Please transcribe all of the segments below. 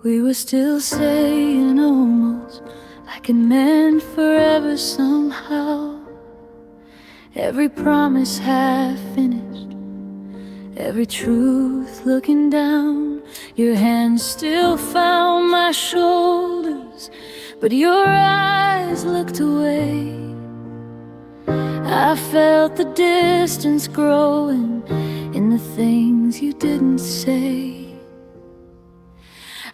We were still saying almost like it meant forever somehow. Every promise half finished, every truth looking down. Your hand still found my shoulders, but your eyes looked away. I felt the distance growing in the things you didn't say.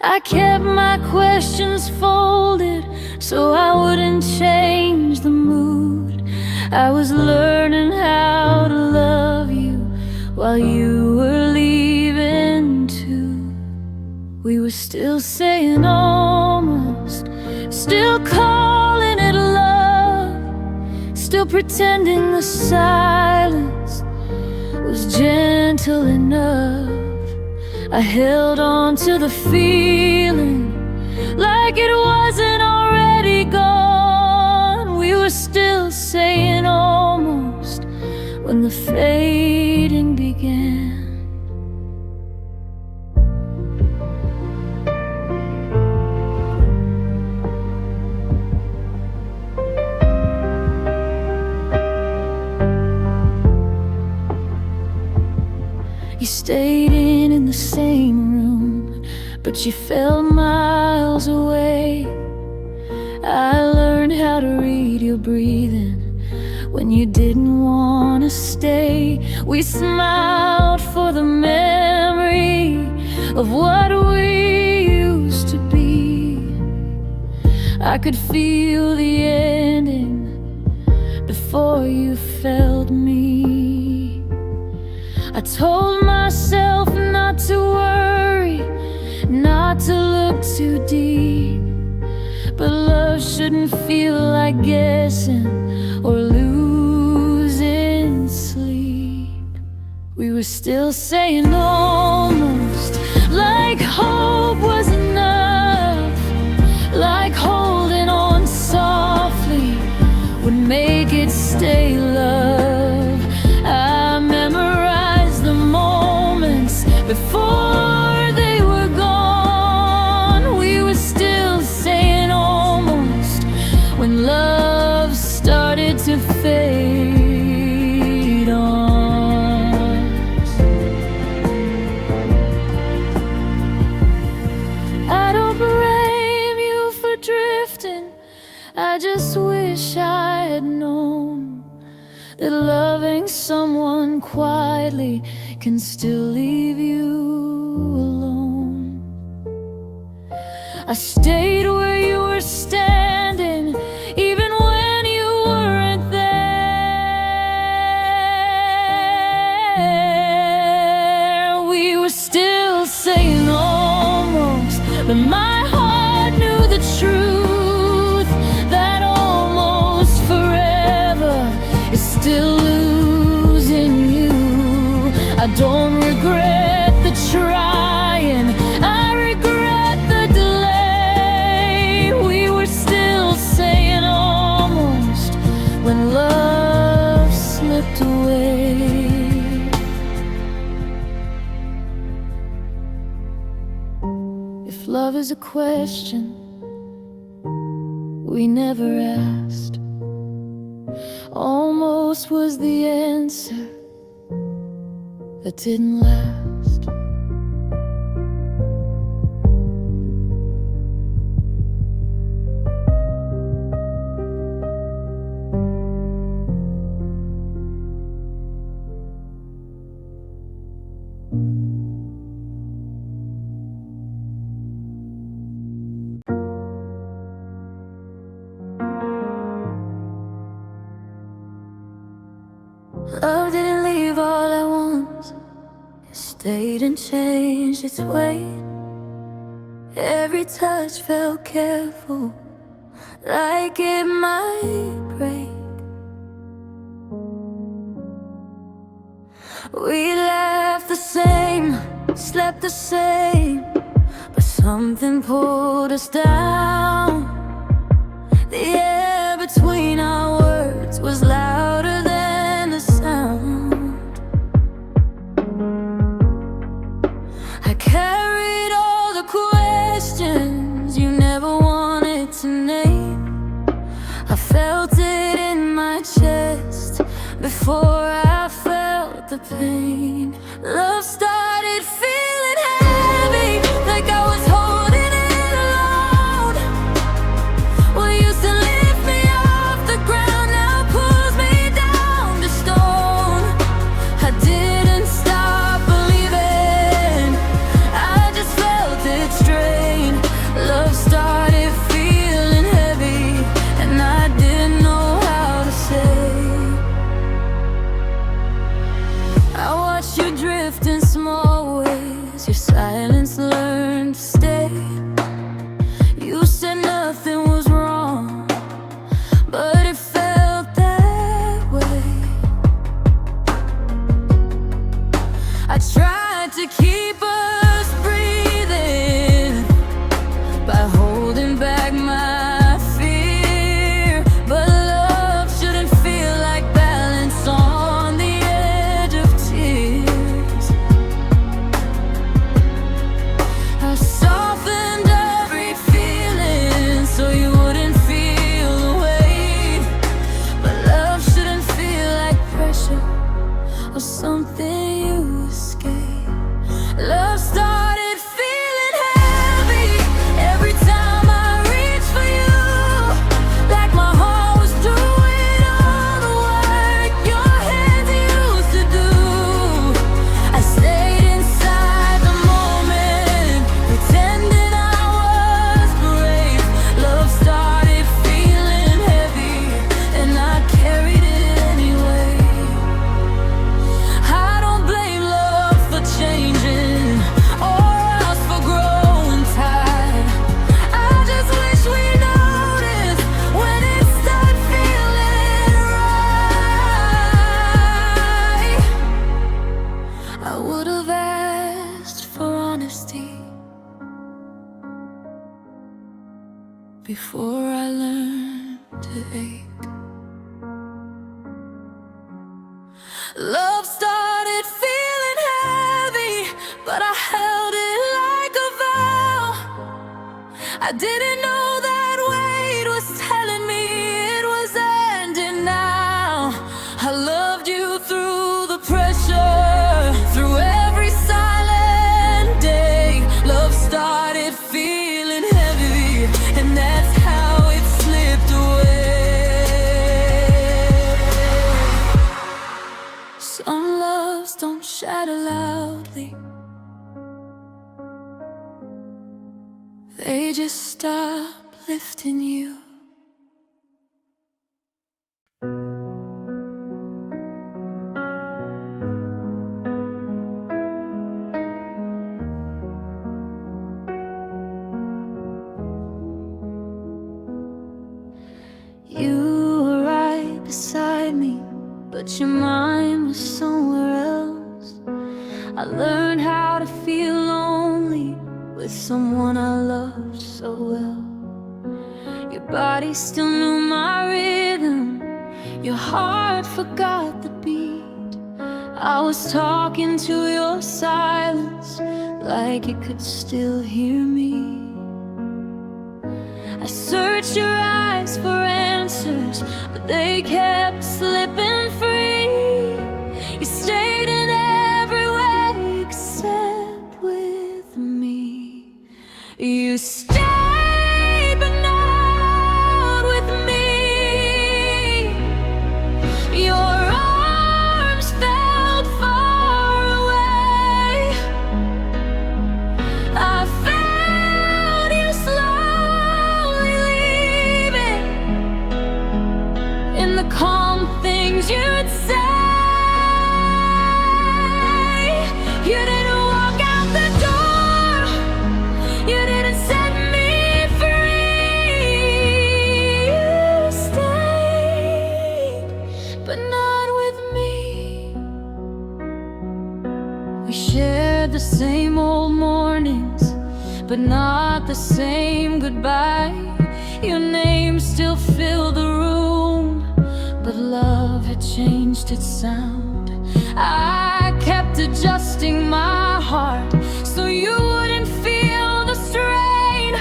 I kept my questions folded so I wouldn't change the mood. I was learning how to love you while you were leaving too. We were still saying almost, still calling it love, still pretending the silence was gentle enough. I held on to the feeling like it wasn't already gone. We were still saying almost when the fading began. You stayed in the same room, but you felt miles away. I learned how to read your breathing when you didn't want to stay. We smiled for the memory of what we used to be. I could feel the ending before you felt me. I told myself not to worry, not to look too deep, but love shouldn't feel like guessing or losing sleep. We were still saying almost like hope was enough, like holding on softly would make it stay love. I memorized the moments before they were gone. We were still saying almost when love started to fade on. I don't blame you for drifting, I just wish I had known that loving someone quietly can still leave you alone. I stayed where you were standing, even when you weren't there. We were still saying almost, but my heart knew the truth, that almost forever is still losing you. I don't regret the trying, I regret the delay. We were still saying almost when love slipped away. If love is a question we never asked, almost was the answer that didn't last. Love didn't leave all at once, it stayed and changed its way. Every touch felt careful, like it might break. We laughed the same, slept the same, but something pulled us down. The air between our words was louder than the sound. I carried all the questions questions you never wanted to name. I felt it in my chest before I felt the pain. Love started feeling heavy, like I was holding it alone. What used to lift me off the ground now pulls me down to stone. I didn't stop believing, I just felt it strain. Love started feeling heavy, and I didn't know how to say. I watched you drift in small ways, your silence learned to stay. You said nothing was wrong, but it felt that way. I tried to keep us breathing by holding back my fear, but love shouldn't feel like balance on the edge of tears. I softened every feeling so you wouldn't feel the weight, but love shouldn't feel like pressure or something you escape. Love started feeling heavy every time I reached for you, like my heart was doing all the work your hands used to do. I stayed inside the moment, pretending I was brave. Love started feeling heavy, and I carried it anyway. I don't blame love for changing or us for growing tired. I just wish we noticed when it started feeling right. I would have asked for honesty before I learned to ache. Love started feeling heavy, but I held it like a vow. I didn't know that weight was telling me it was ending now. I loved you through the pressure, through every silent day. Love started feeling heavy, and that's how it slipped away. Some loves don't shatter loudly, they just stop lifting you. You were right beside me, but your mind was somewhere else. I learned how to feel lonely with someone I loved so well. Your body still knew my rhythm, your heart forgot the beat. I was talking to your silence like it could still hear me. I searched your eyes for answers, but they kept slipping free. You stayed in every way except with me. You stayed, but not with me. Your arms felt far away. I felt you slowly leaving in the calm things you'd say. You didn't walk out the door, you didn't set me free. You stayed, but not with me. We shared the same old mornings, but not the same goodbye. Your name still filled the room, but love had changed its sound. I kept adjusting my heart so you wouldn't feel the strain.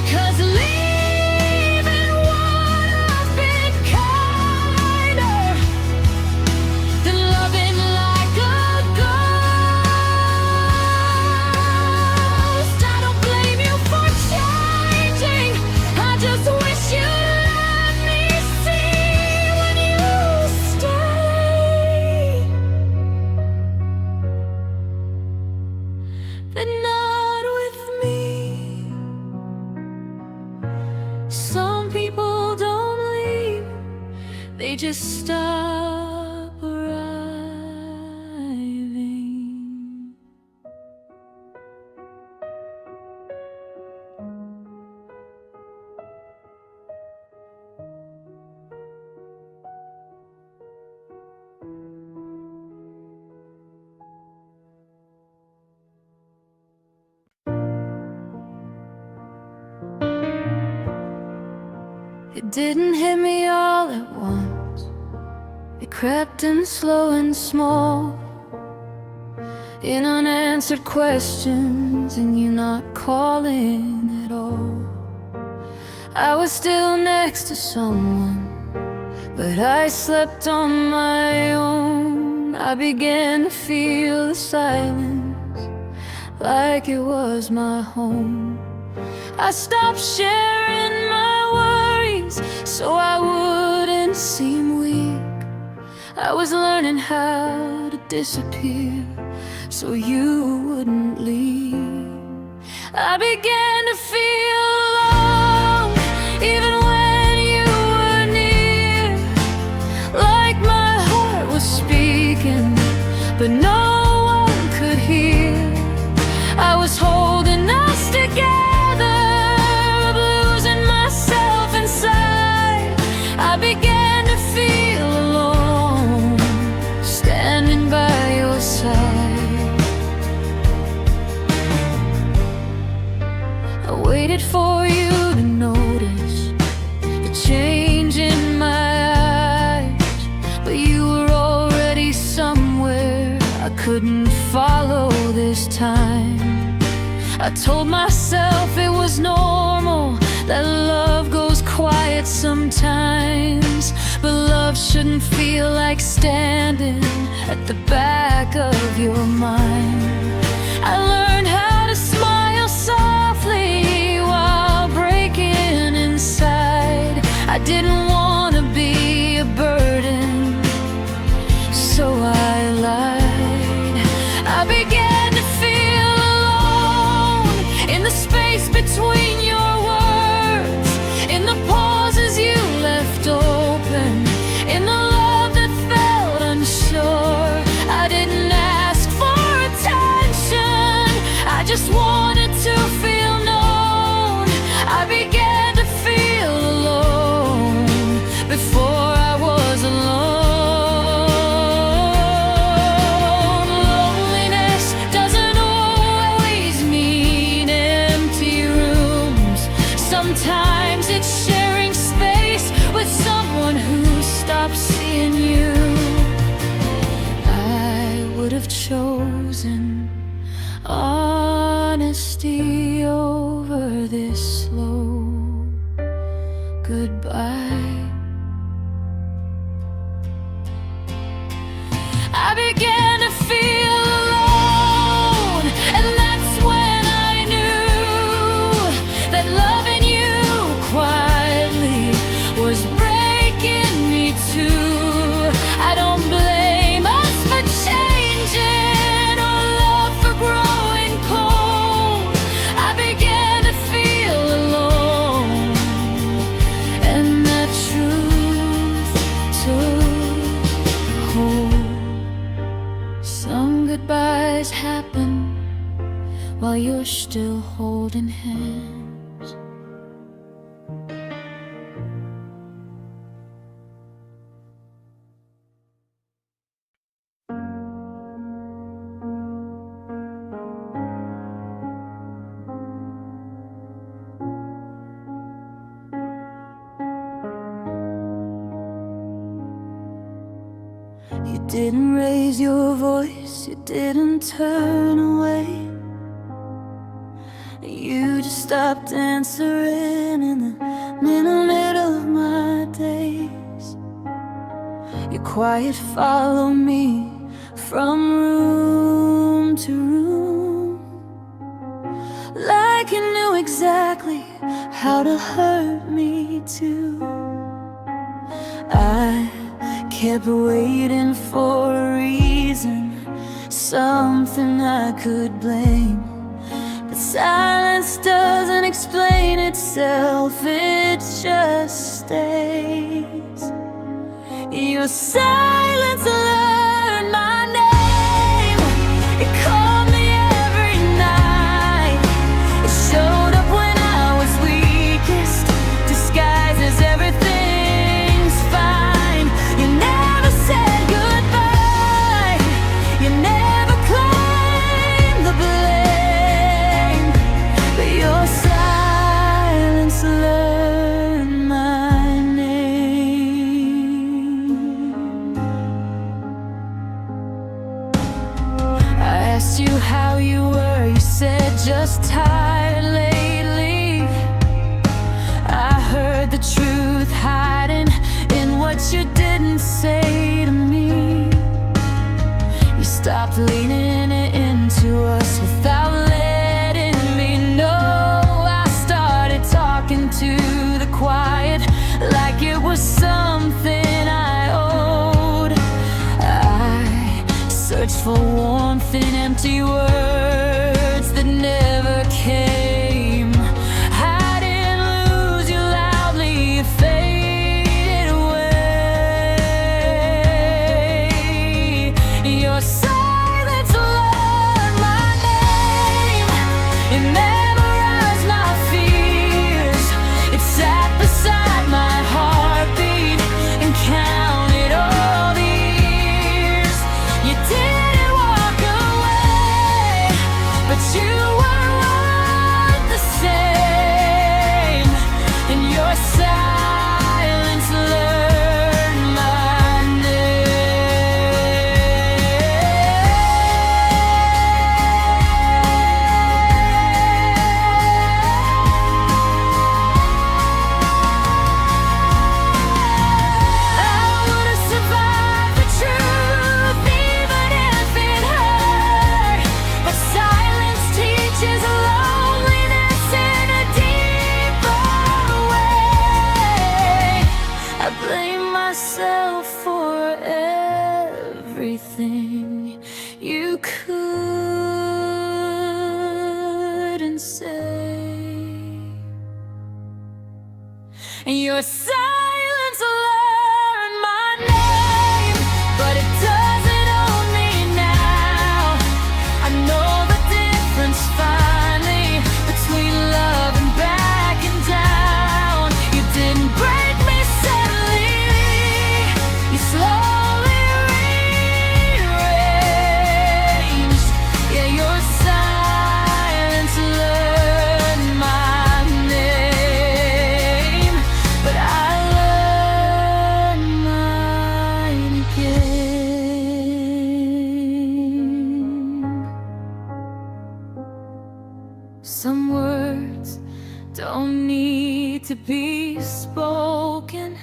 Because leaving would have been kinder than loving like a ghost. I don't blame you for changing, I just wish you'd let me see when you stay that not with me. Some people don't leave, they just stop arriving. It didn't hit me all at once. It crept in slow and small, in unanswered questions and you not calling at all. I was still next to someone, but I slept on my own. I began to feel the silence like it was my home. I stopped sharing my worries so I wouldn't seem weak. I was learning how to disappear so you wouldn't leave. I began to feel alone even when you were near, like my heart was speaking but no one could hear. I was holding us together, losing myself inside. I began to feel alone, standing by your side. I waited for you to notice the change in my eyes, but you were already somewhere I couldn't follow this time. I told myself it was normal, that love goes quiet sometimes, but love shouldn't feel like standing at the back of your mind. I learned how to smile softly while breaking inside. I didn't want to be a burden, so I lied. I began to feel alone in the space between your words, in the pauses you left open, in the love that felt unsure. I didn't ask for attention, I just wanted to feel known. I began to feel alone before I was alone. Loneliness doesn't always mean empty rooms. Sometimes it's sharing space with someone who stops seeing you. I would have chosen honesty over this slow goodbye. I began to feel alone, and that's when I knew that loving you quietly was breaking me too. I don't blame us for changing or love for growing cold. I began to feel alone, and that truth took hold. Some goodbyes happen while you're still holding hands. You didn't raise your voice, you didn't turn away. You just stopped answering in the middle of my days. Your quiet followed me from room to room, like you knew exactly how to hurt me too. I kept waiting for a reason, something I could blame. But silence doesn't explain itself, it just stays. Your silence learned my name. It called me every night. It showed up when I was weakest, disguises everything's fine. You never said goodbye, you never claimed the blame, but your silence learned my name. I asked you how you were, you said just tired lately. I heard the truth hiding in what you didn't say to me. You stopped leaning it into us without letting me know. I started talking to the quiet like it was something I owed. I searched for warmth in empty words that never came. I didn't lose you loudly, you faded away. Your silence learned my name. It memorized my fears. It sat beside my heartbeat and counted all the years. You didn't walk away, but you weren't the same. And your silence learned my I would've survived the truth even if it hurt, but silence teaches loneliness in a deeper way. I blame myself for everything you couldn't say. And your silence learned my name, but it doesn't own me now. I know the difference finally between love and backing down. You didn't break me suddenly, you slowly rearranged. Yeah, your silence learned my name, but I learned mine again. Some words don't need to be spoken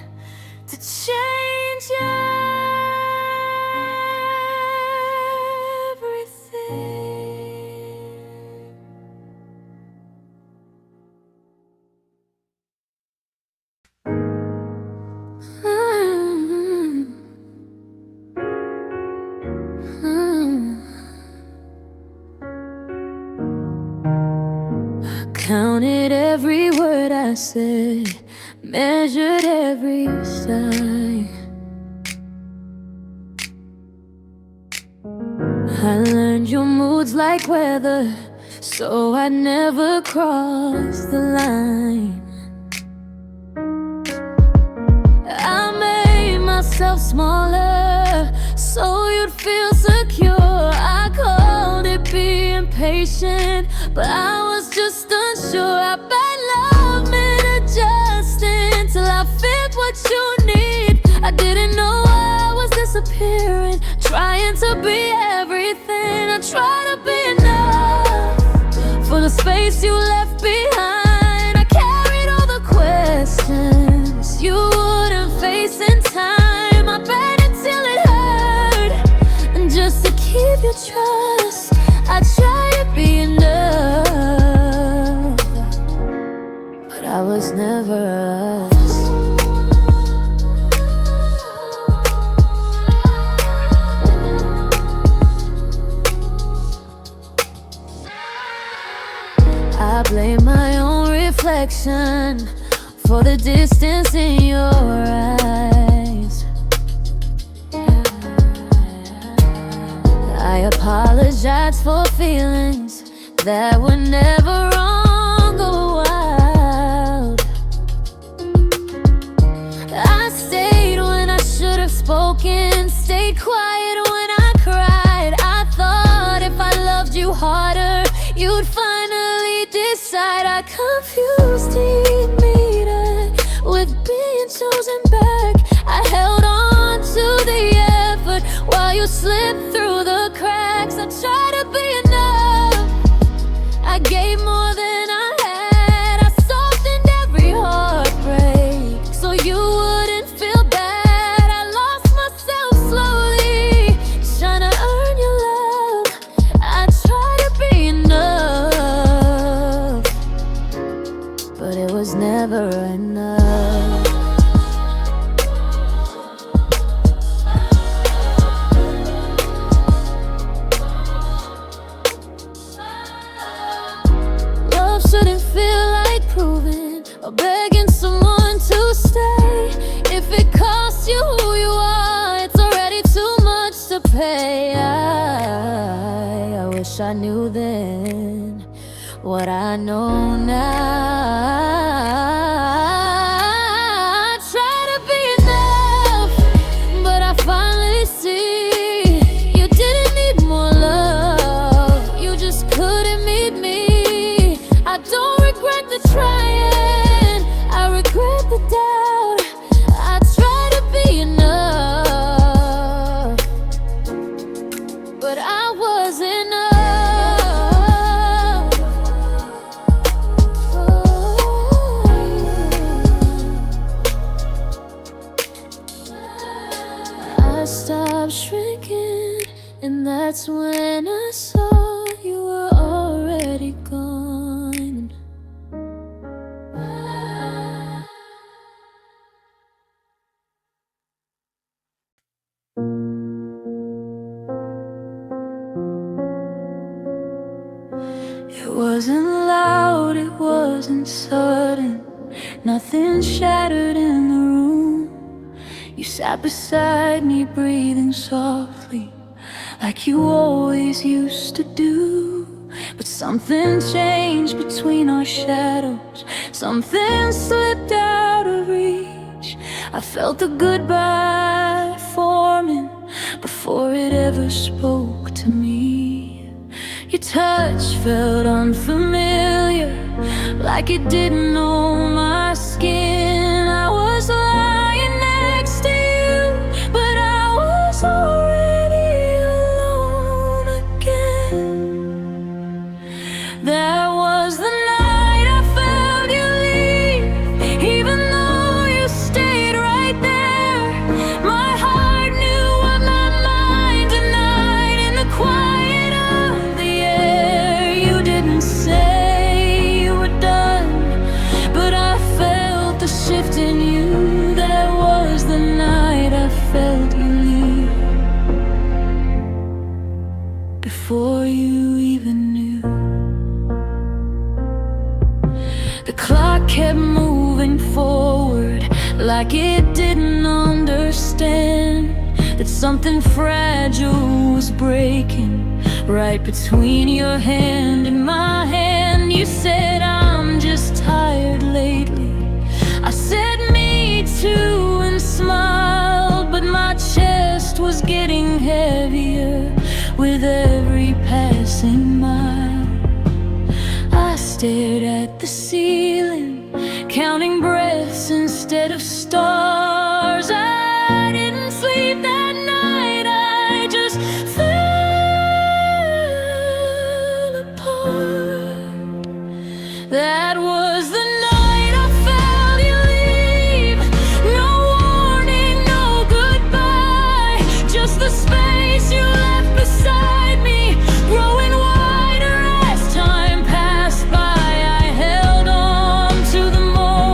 to change everything. Counted every word I said, measured every sigh. I learned your moods like weather, so I'd never cross the line. I made myself smaller so you'd feel secure. I called it being patient, but I was just unsure. I bet love meant adjusting till I fit what you need. I didn't know I was disappearing, trying to be everything. I tried to be enough for the space you left behind. was never us. I blame my own reflection for the distance in your eyes. I apologize for feelings that were never wrong or wild. I stayed when I should have spoken, stayed quiet when I cried. I thought if I loved you harder, you'd finally decide. I confused deep meaning with being chosen back. I held on to the effort while you slipped through the cracks. I tried to be enough, I gave more than I had. I softened every heartbreak so you wouldn't feel bad. I lost myself slowly, trying to earn your love. I tried to be enough, but it was never enough. Love shouldn't feel like proving or begging someone to stay. If it costs you who you are, it's already too much to pay. I wish I knew then what I know now. I try to be enough, but I finally see you didn't need more love, you just couldn't meet me. I don't regret the trying, I regret the doubt. I try to be enough, but I was enough. I stopped shrinking, and that's when I saw you were already gone. It wasn't loud, it wasn't sudden, nothing shattered in the room. You sat beside me, breathing softly, like you always used to do. But something changed between our shadows, something slipped out of reach. I felt the goodbye forming before it ever spoke to me. Your touch felt unfamiliar, like it didn't know my skin. I was lying next to you, but I was already alone again. That was the night I felt you leave, even though you stayed right there. My heart knew what my mind denied in the quiet of the air. You didn't say you were done, but I felt the shift in you. That was the night I felt you leave, before you even knew. The clock kept moving forward, like it didn't understand that something fragile was breaking right between your hand and my hand. You said, I'm just tired lately. I said, me too, and smiled, but my chest was getting heavier with every passing mile. I stared at the ceiling, counting breaths instead of stars. I didn't sleep that night, I just fell apart. That was the night I felt you leave. No warning, no goodbye, just the space you left beside me, growing wider as time passed by. I held on to the more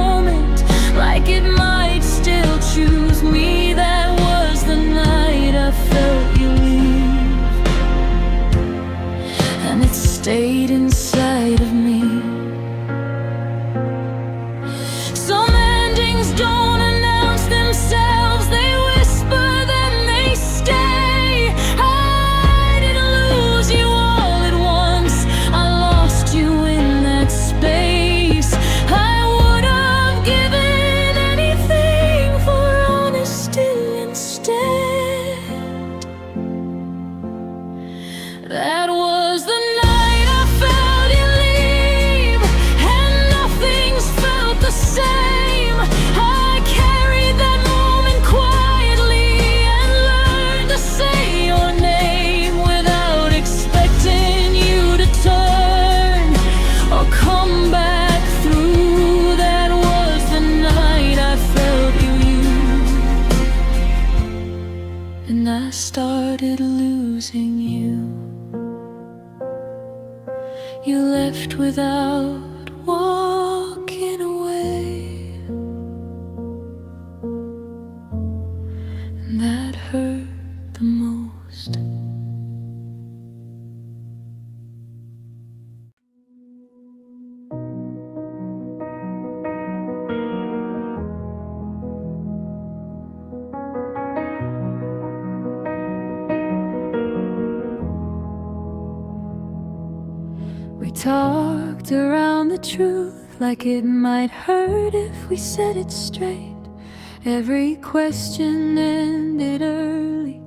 without walking away, and that hurt the most. We talked around the truth like it might hurt if we said it straight. Every question ended early,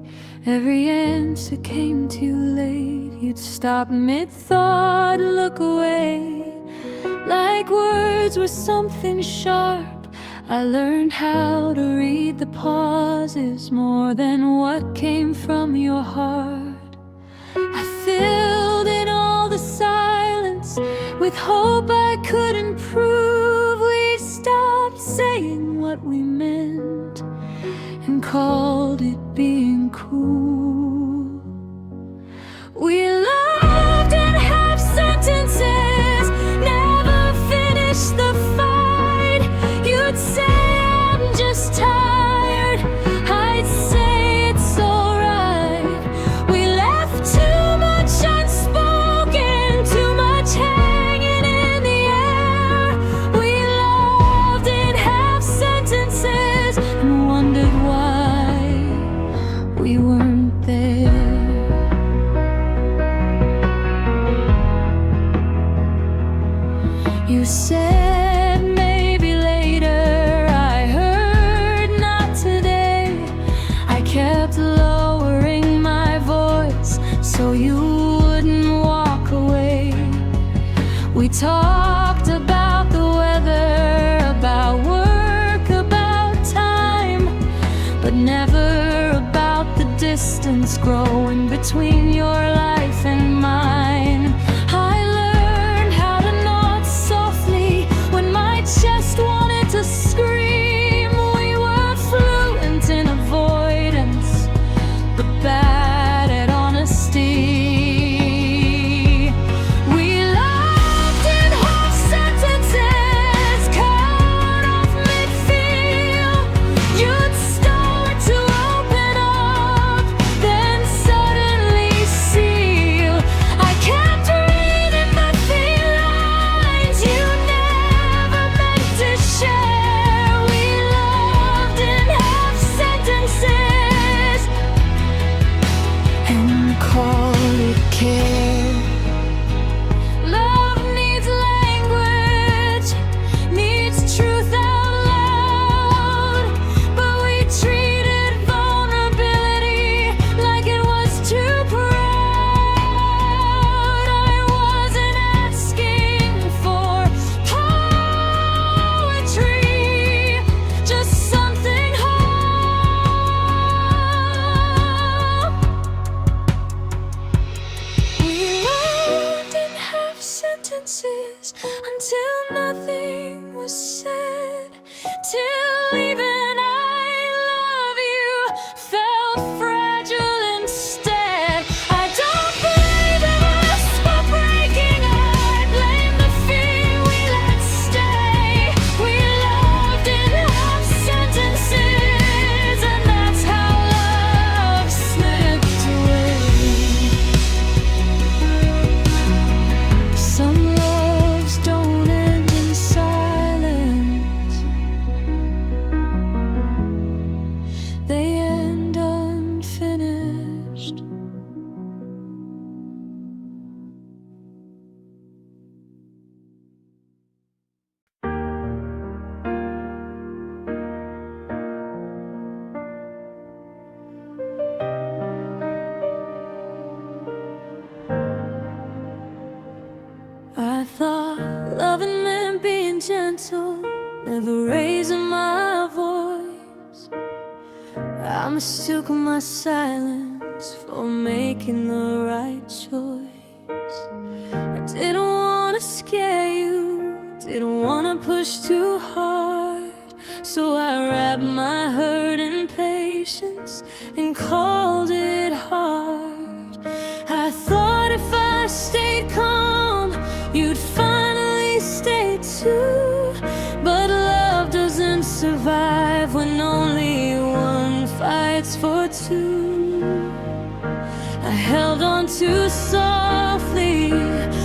every answer came too late. You'd stop mid-thought, look away, like words were something sharp. I learned how to read the pauses more than what came from your heart. I filled in all the silence with hope I couldn't prove. We stopped saying what we meant and called it being cool. We loved in half sentences, never finished the fight. You'd say I'm just tired, I'd say it's alright. We left too much unspoken, too much hanging in the air. We loved in half sentences and wondered why we weren't there. You said maybe later, I heard not today. I kept lowering my voice so you wouldn't walk away. We talked about the weather, about work, about time, but never about the distance growing between your life and mine. I learned how to nod softly when my chest wanted to scream. We were fluent in avoidance, but bad at honesty. We loved in half sentences, cut off mid-feel. You'd start to open up, then suddenly seal. I kept reading between lines you never meant to share. We loved in half sentences and called it care. Love needs language, needs truth out loud, but we treated vulnerability like it was too proud. I wasn't asking for poetry, just something whole. We loved in half sentences until nothing was said, till even I love you felt fragile instead. I don't blame us for breaking, I blame the fear we let stay. We loved in half sentences, and that's how love slipped away. Some loves don't end in silence, they end unfinished. I thought loving meant being gentle, never raising my voice. I mistook my silence for making the right choice. I didn't want to scare you, didn't want to push too hard, so I wrapped my hurt in patience and called it hard. I thought if I stayed calm, you'd find survive when only one fights for two. I held on too softly,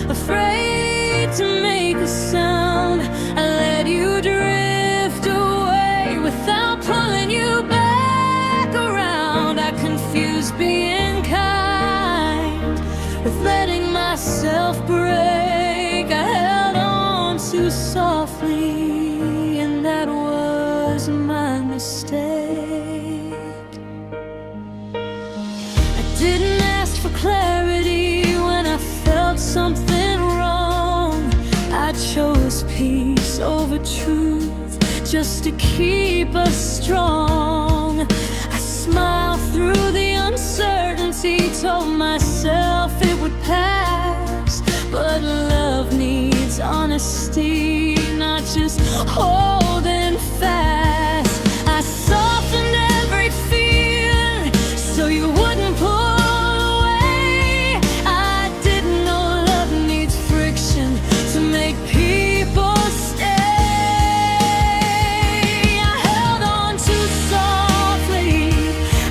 afraid to make a sound. I let you drift away without pulling you back around. I confused being kind with letting myself break. I held on too softly, and that was my mistake. I didn't ask for clarity when I felt something wrong. I chose peace over truth just to keep us strong. I smiled through the uncertainty, told myself it would pass. But love needs honesty, not just holding fast. I softened every fear so you wouldn't pull away. I didn't know love needs friction to make people stay. I held on too softly,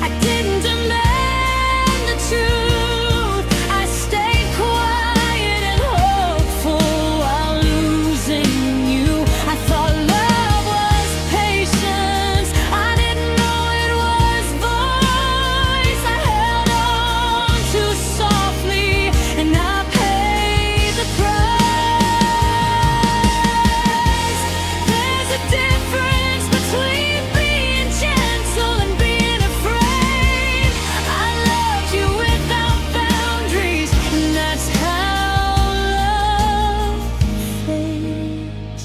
I didn't demand the truth. I stayed quiet and hopeful while losing you. I thought love was patience, I didn't know it was voice. I held on too softly, and I paid the price. There's a difference between being gentle and being afraid. I loved you without boundaries, and that's how love fades.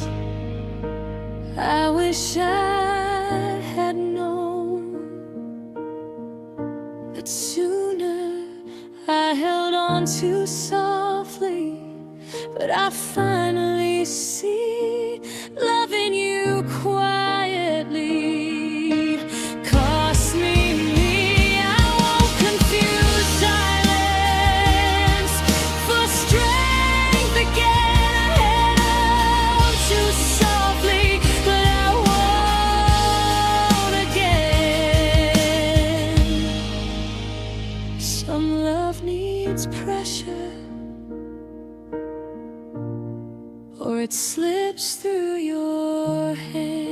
I wish I had known that sooner. I held on too softly, but I finally see loving you quietly cost me. I won't confuse silence for strength again. I held on too softly, but I won't again. Some love needs pressure, or it slips through your hands.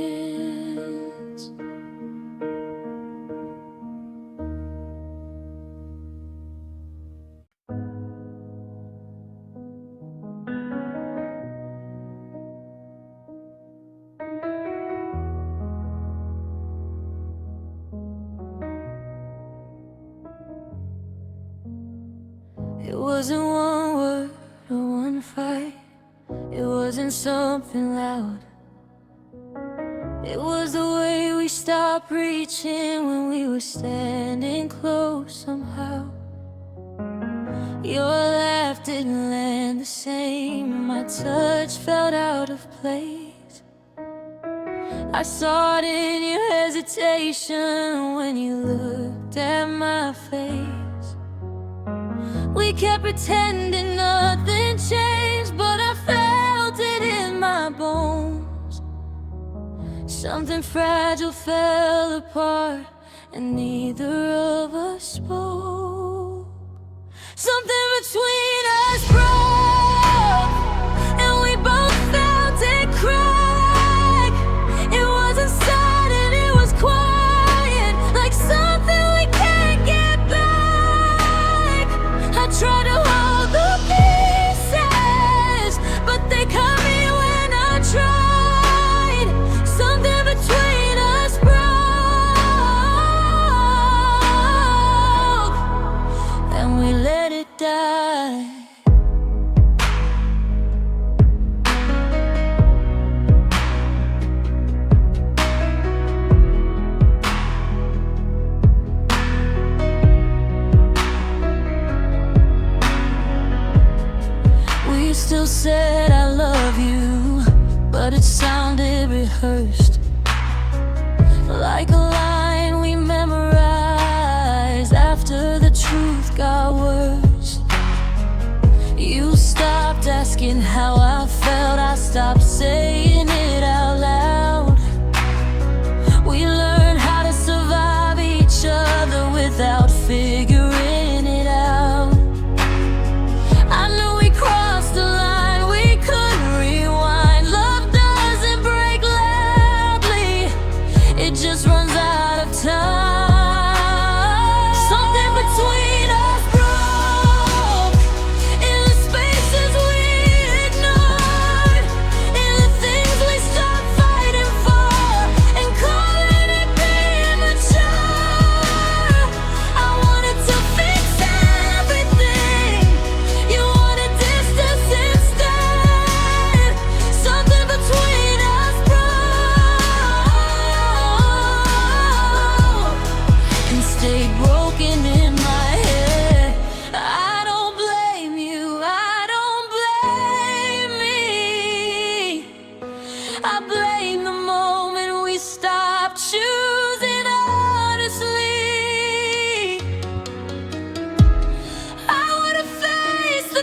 It wasn't one word or one fight, it wasn't something loud. It was the way we stopped reaching when we were standing close somehow. Your laugh didn't land the same, my touch felt out of place. I saw it in your hesitation when you looked at my face. We kept pretending nothing changed, but I felt it in my bones. Something fragile fell apart, and neither of us spoke. Something between us broke, and we both felt it crack. It wasn't sudden, it was quiet, like something we can't get back. I tried to hold the pieces, but they cut me when I tried. Something between us broke, and we let it die.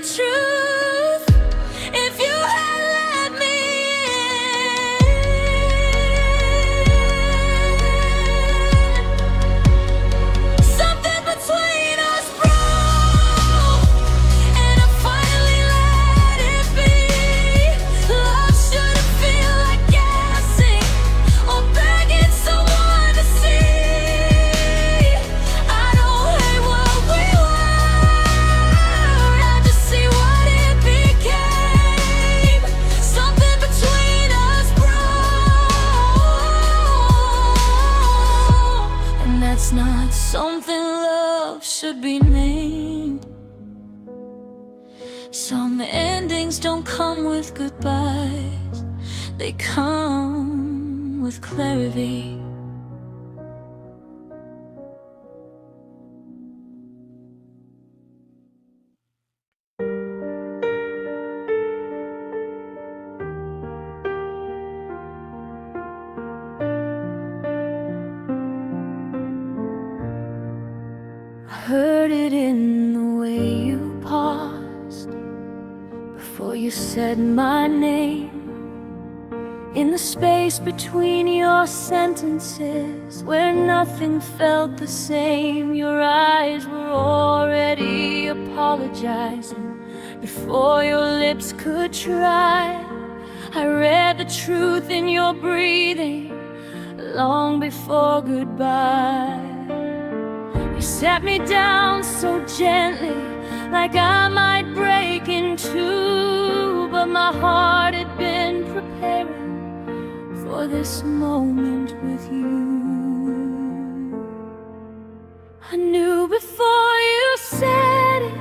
the truth if you had let me in. Something between us broke, and I finally let it be. Love shouldn't feel like guessing or begging someone to see. I don't hate what we were, I just see what it became. Something between us broke, and that's not something love should be named. Some endings don't come with goodbyes, they come with clarity. I heard it in the way you paused before you said my name. In the space between your sentences, where nothing felt the same, your eyes were already apologizing before your lips could try. I read the truth in your breathing long before goodbye. You sat me down so gently, like I might break in two, but my heart had been preparing for this moment with you. I knew before you said it,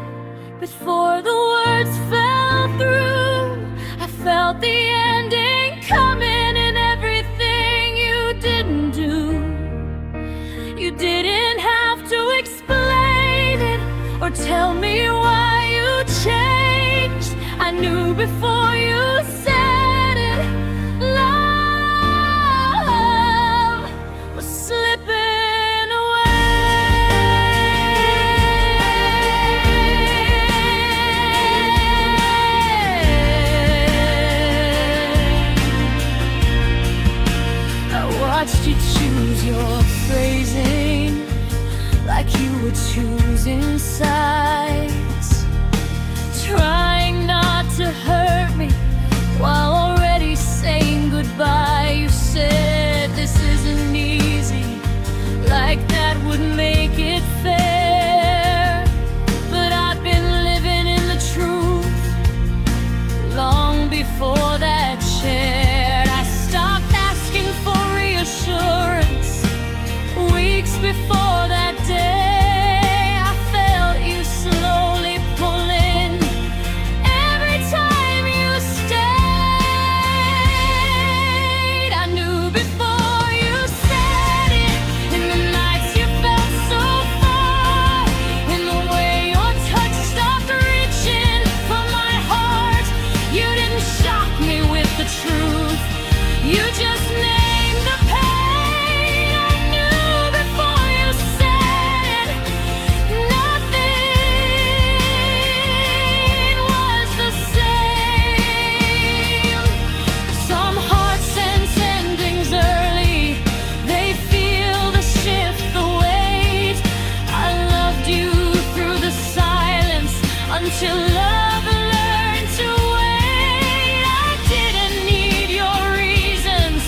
before the words fell through, I felt the ending coming in everything you didn't do. You didn't have to explain it or tell me why you changed. I knew before you said it, love was slipping away. I watched you choose your phrasing like you were choosing sides, trying not to hurt me while already saying goodbye. You said this isn't easy, like that would make it fair. But I've been living in the truth long before that shared. I stopped asking for reassurance weeks before that day. I felt you slowly pulling every time you stayed. I knew before you said it, in the nights you felt so far, in the way your touch stopped reaching for my heart. You didn't shock me with the truth, you just named the pain. I knew before you said it, nothing was the same. Some hearts sense endings early, they feel the shift, the weight. I loved you through the silence until love learned to wait. I didn't need your reasons,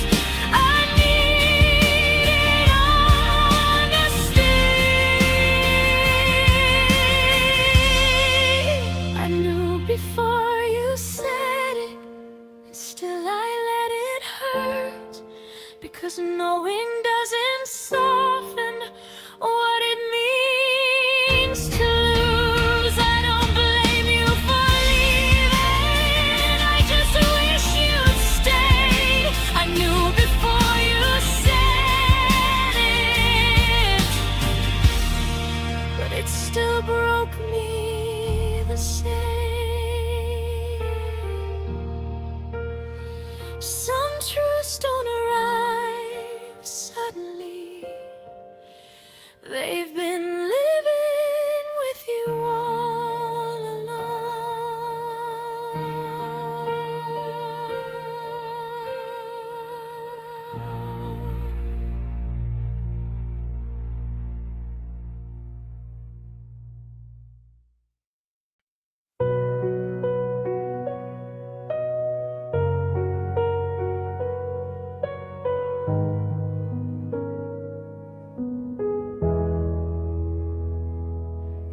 I needed honesty. I knew before you said it, and still I let it hurt, because knowing doesn't soften what it means to lose. I don't blame you for leaving, I just wish you'd stayed. I knew before you said it, but it still broke me the same. Some truths don't arrive suddenly,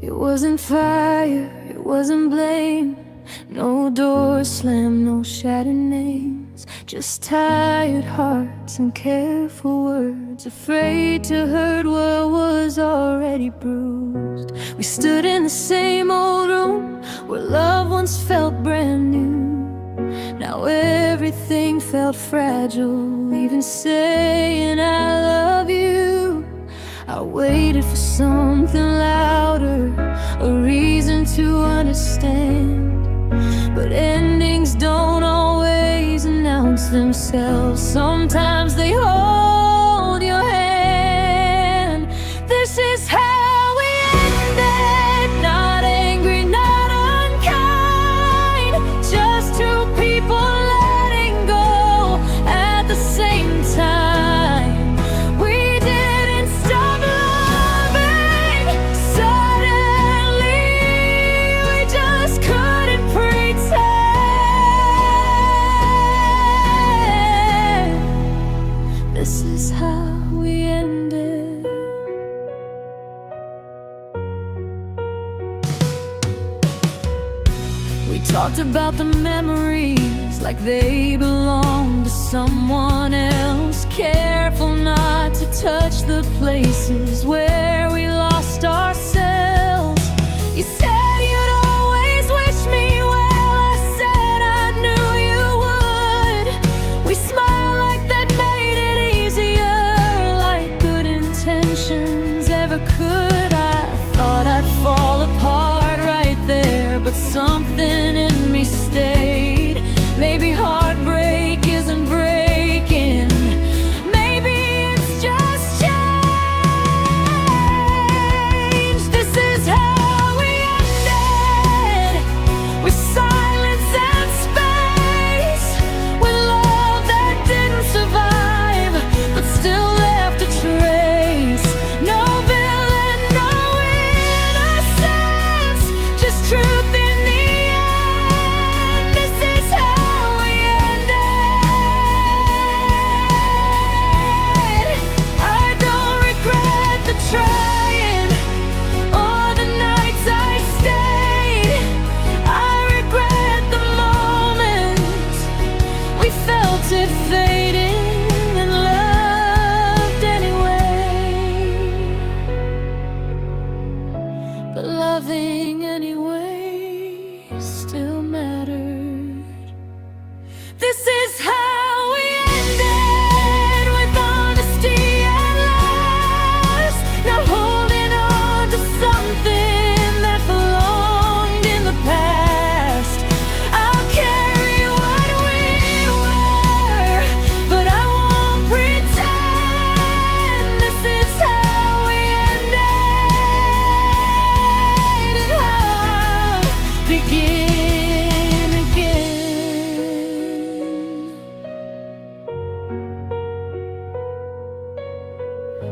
It wasn't fire, it wasn't blame. No door slammed, no shattered names. Just tired hearts and careful words, afraid to hurt what was already bruised. We stood in the same old room where love once felt brand new. Now everything felt fragile, even saying I love you. I waited for something louder, a reason to understand. But endings don't always announce themselves. Sometimes they hold your hand. This is how we ended. Not angry, not unkind, just two people letting go at the same time. We didn't stop loving suddenly, we just couldn't pretend. This is how we ended. We talked about the memories like they belong to someone else. Careful not to touch the places where we lost ourselves. You said you'd always wish me well, I said I knew you would. We smiled like that made it easier, like good intentions ever could. I thought I'd fall apart right there, but something in me stayed. Maybe heartbreak isn't breaking, maybe it's just change. This is how we ended, with silence and space, with love that didn't survive but still left a trace. No villain, no innocence, just truth in the end. This is how we ended. I don't regret the trying or the nights I stayed. I regret the moments we felt it fading and loved anyway. But loving anyway still mattered. This is how we ended, with honesty at last. Not holding on to something that belonged in the past. I'll carry what we were, but I won't pretend. This is how we ended, and I'll begin again.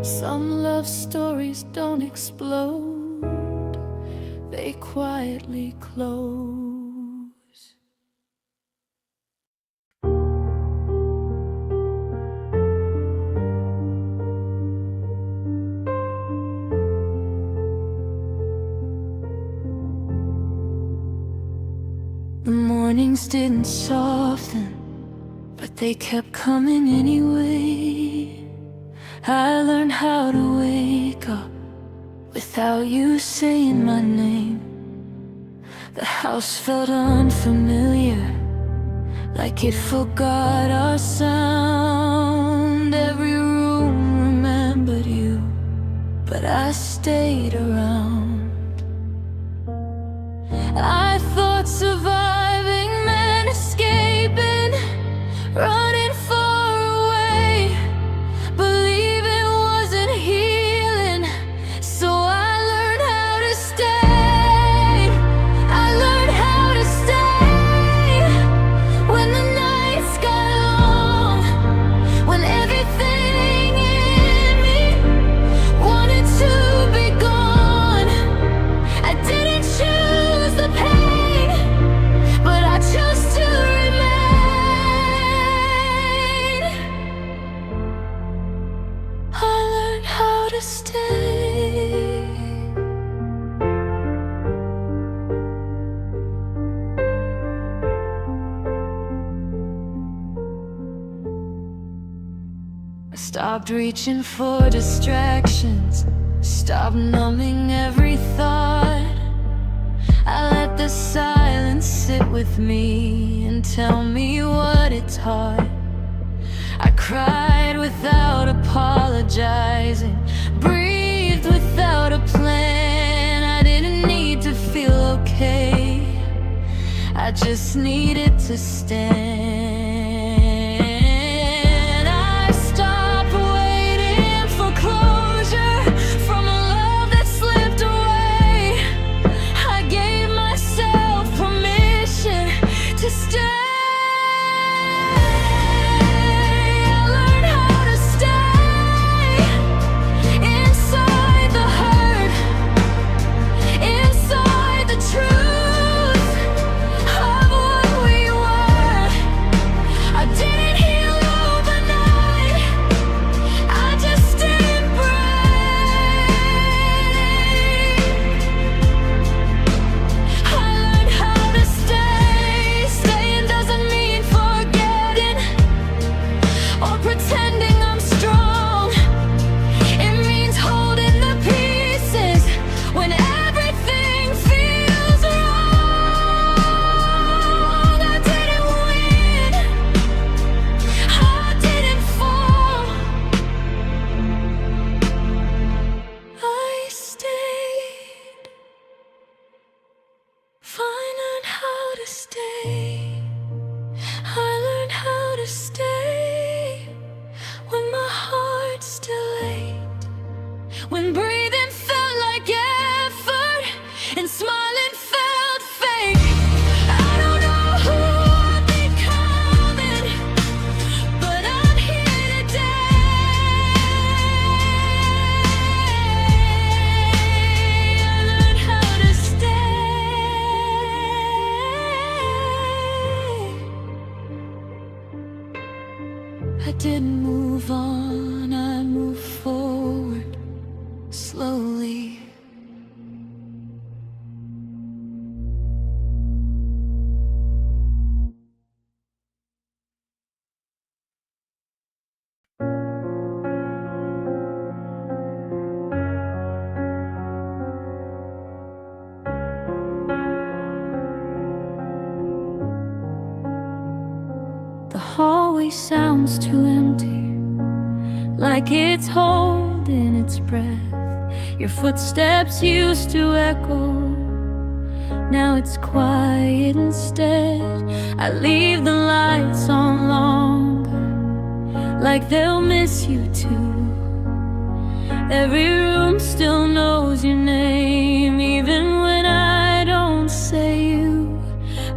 Some love stories don't explode, they quietly close. The mornings didn't soften, but they kept coming anyway. I learned how to wake up without you saying my name. The house felt unfamiliar, like it forgot our sound. Every room remembered you, but I stayed around. I thought surviving meant escaping, running far away, believing wasn't healing, so I learned how to stay. I learned how to stay when the nights got long, when everything to stay. I stopped reaching for distractions, stopped numbing every thought. I let the silence sit with me and tell me what it taught. I cried without apologizing, breathed without a plan. I didn't need to feel okay, I just needed to stand. I stopped waiting for closure from a love that slipped away. I gave myself permission to stay. When breathing felt like effort and smiling felt fake. I don't know who I'm becoming, but I'm here today. I learned how to stay. I didn't move on, I moved forward slowly. The hallway sounds too empty, like it's holding its breath. Your footsteps used to echo, now it's quiet instead. I leave the lights on longer, like they'll miss you too. Every room still knows your name, even when I don't say you.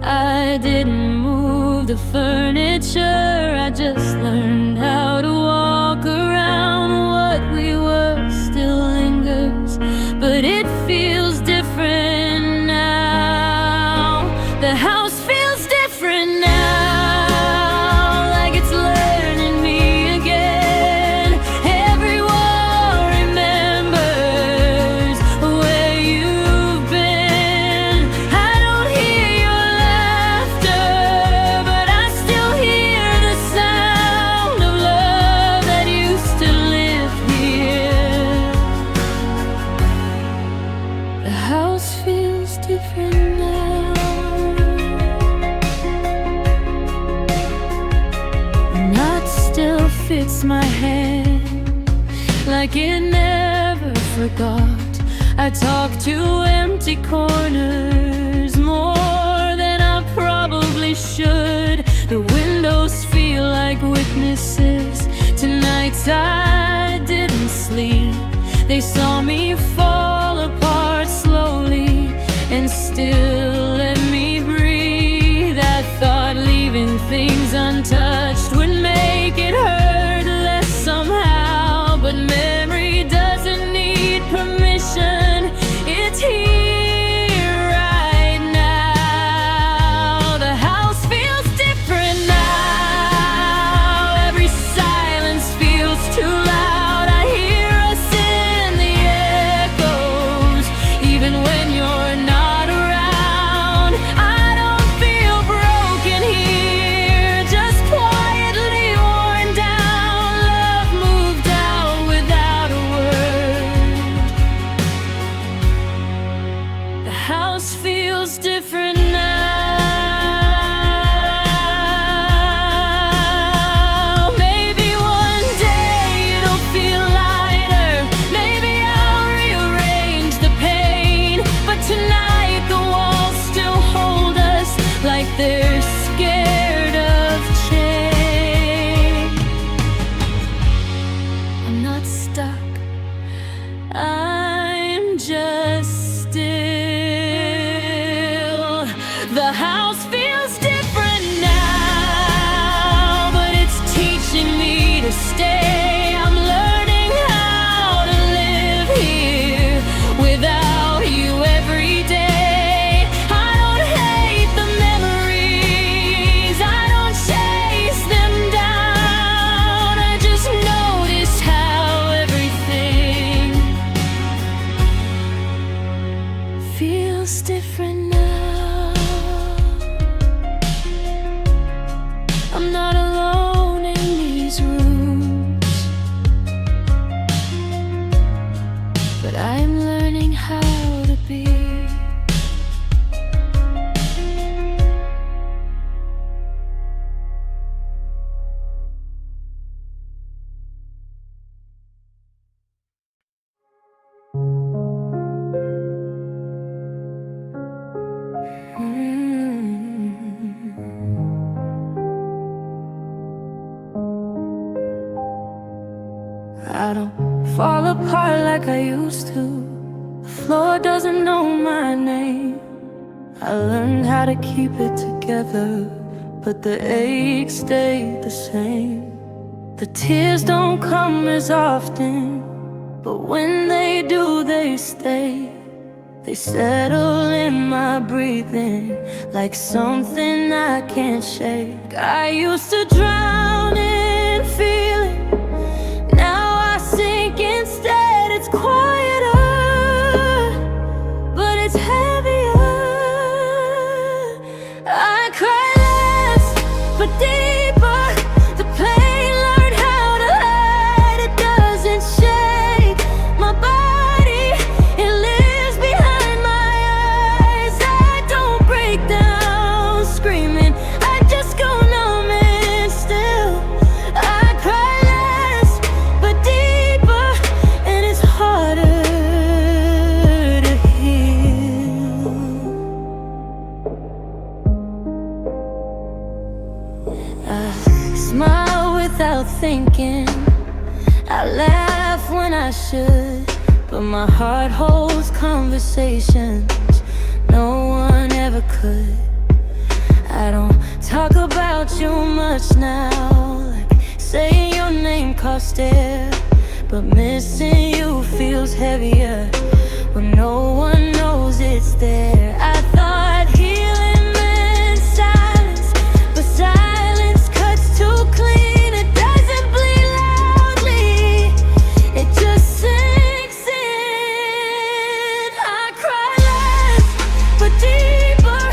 I didn't move the furniture, I just learned how to walk around. What we were still lingers, but it feels different now. The house feels different now, like it's learning me again. Everyone remembers where you've been. I don't hear your laughter, but I still hear the sound of love that used to live here. The house feels different now. The knot still fits my head, like it never forgot. I talk to empty corners more than I probably should. The windows feel like witnesses. Tonights I didn't sleep. They saw me fall apart slowly and still let me breathe. I thought leaving things untouched would make it hurt less somehow, but memory doesn't need permission. It's here right now. The house feels different now. Every silence feels too loud. I hear us in not stuck. I'm just still. The house feels different now, but it's teaching me to stay. I'm learning how to live here without you every day. I don't hate the memories, I don't chase them down. I just notice how everything feels different now. I'm not alone in these rooms, but I'm learning how to be. I don't fall apart like I used to. The floor doesn't know my name. I learned how to keep it together, but the aches stay the same. The tears don't come as often, but when they do, they stay. They settle in my breathing like something I can't shake. I used to drown in feeling, now I sink instead. It's quieter, but it's heavier. I cry less, but deeper. The pain learned how to hide. It doesn't shake my body, it lives behind my eyes. I don't break down screaming, I just go numb and still. I cry less, but deeper, and it's harder to heal. I smile without thinking, I laugh when I should, but my heart holds conversations no one ever could. I don't talk about you much now, like saying your name costs air, but missing you feels heavier when no one knows it's there. I thought healing meant silence, but silence cuts too clean. It doesn't bleed loudly, it just sinks in. I cry less, but deeper,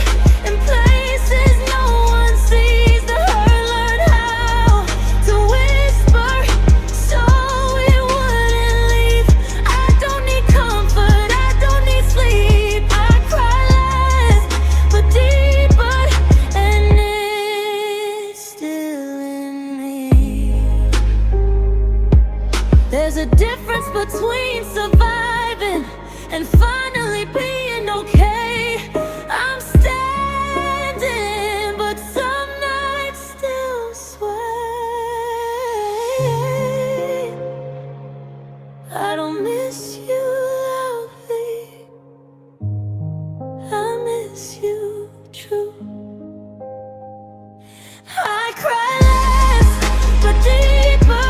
in places no one sees. The hurt learned how to whisper, so it wouldn't leave. I don't need comfort, I don't need sleep. I cry less, but deeper, and it's still in me. There's a difference between surviving and finally being okay. I'm standing, but some nights still sway. I don't miss you loudly, I miss you true. I cry less, but deeper,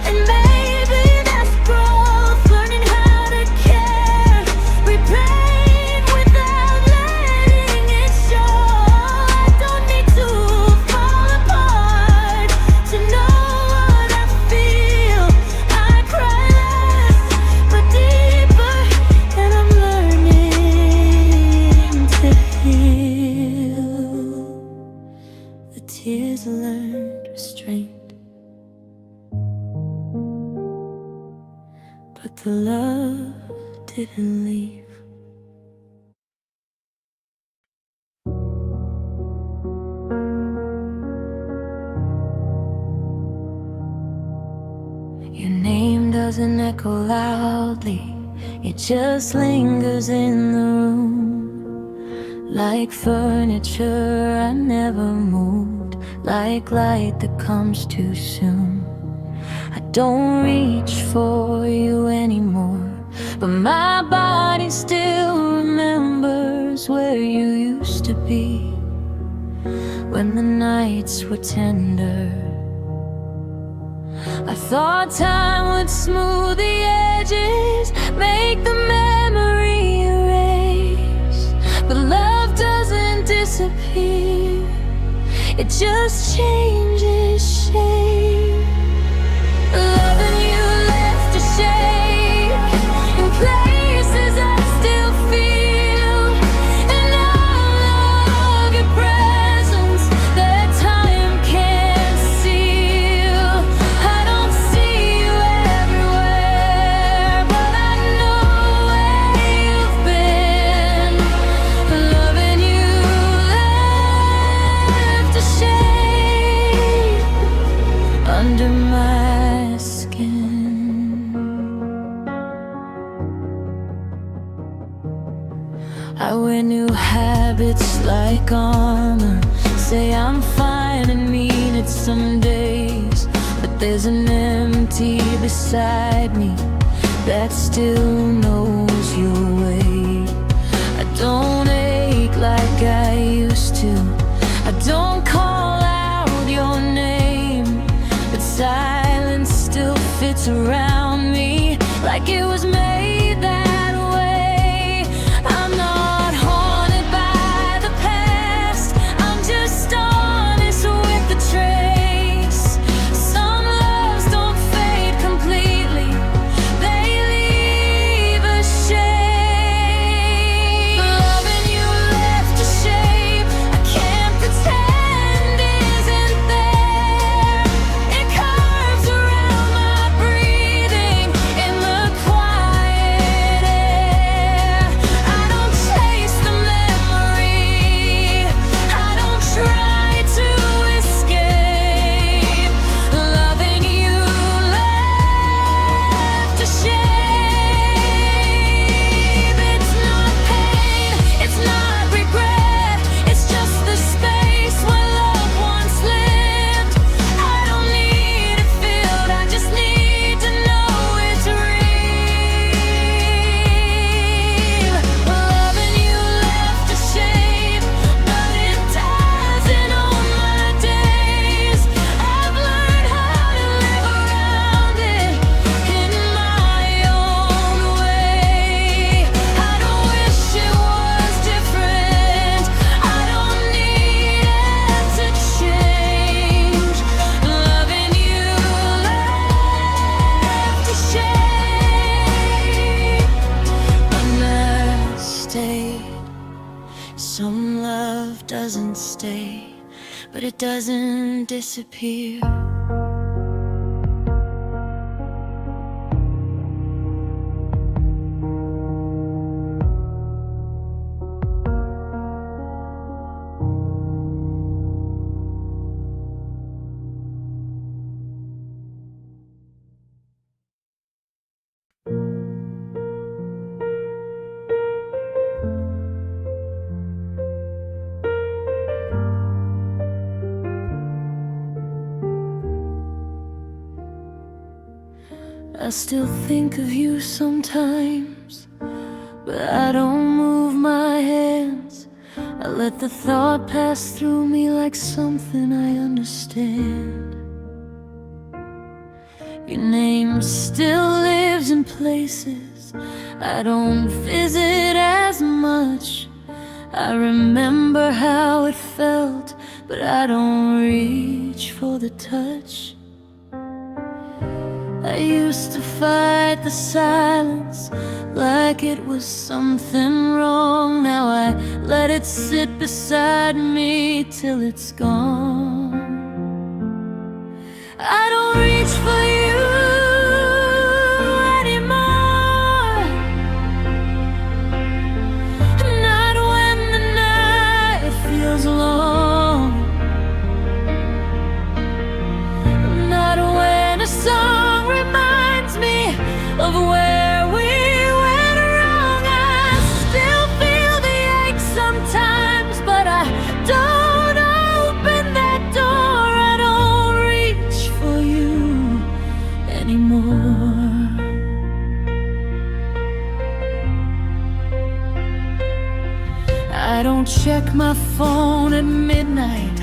and maybe that's growth. Learning how to care, repair without letting it show. I don't need to fall apart to know what I feel. I cry less, but deeper, and I'm learning to heal. The tears learned restraint, but the love didn't leave. Your name doesn't echo loudly, it just lingers in the room. Like furniture I never moved, like light that comes too soon. I don't reach for you anymore, but my body still remembers where you used to be when the nights were tender. I thought time would smooth the edges, make the memory erase, but love doesn't disappear, it just changes shape. Loving you left a shake in places I still feel, and all of your presence that time can't seal. I don't see you everywhere, but I know where you've been. Loving you left a shake under my skin. I wear new habits like armor, say I'm fine and mean it some days, but there's an empty beside me that still knows your way. I don't ache like I used to, I don't call out your name, but silence still fits around me like it was made that way. I'm not haunted by the past, I'm just honest with the trace. Some loves don't fade completely, they leave a shape. Loving you left a shape I can't pretend isn't there. It curves around my breathing in the quiet air. I don't chase the memory, I don't try to escape. Loving you left a shape. It's not pain, it's not regret, it's just the space where love once lived. I don't need it filled, I just need to know it's real. Loving you left a shape, but it doesn't own my days. I've learned how to live around it in my own way. I don't wish it was different, I don't need it to change. Loving you left a shape understated. Some love doesn't stay, but it doesn't disappear. I still think of you sometimes, but I don't move my hands. I let the thought pass through me like something I understand. Your name still lives in places I don't visit as much. I remember how it felt, but I don't reach for the touch. I used to fight the silence like it was something wrong. Now I let it sit beside me till it's gone. I don't reach for you anymore, not when the night feels long, not when a song reminds me of where we went wrong. I still feel the ache sometimes, but I don't open that door. I don't reach for you I don't check my phone at midnight.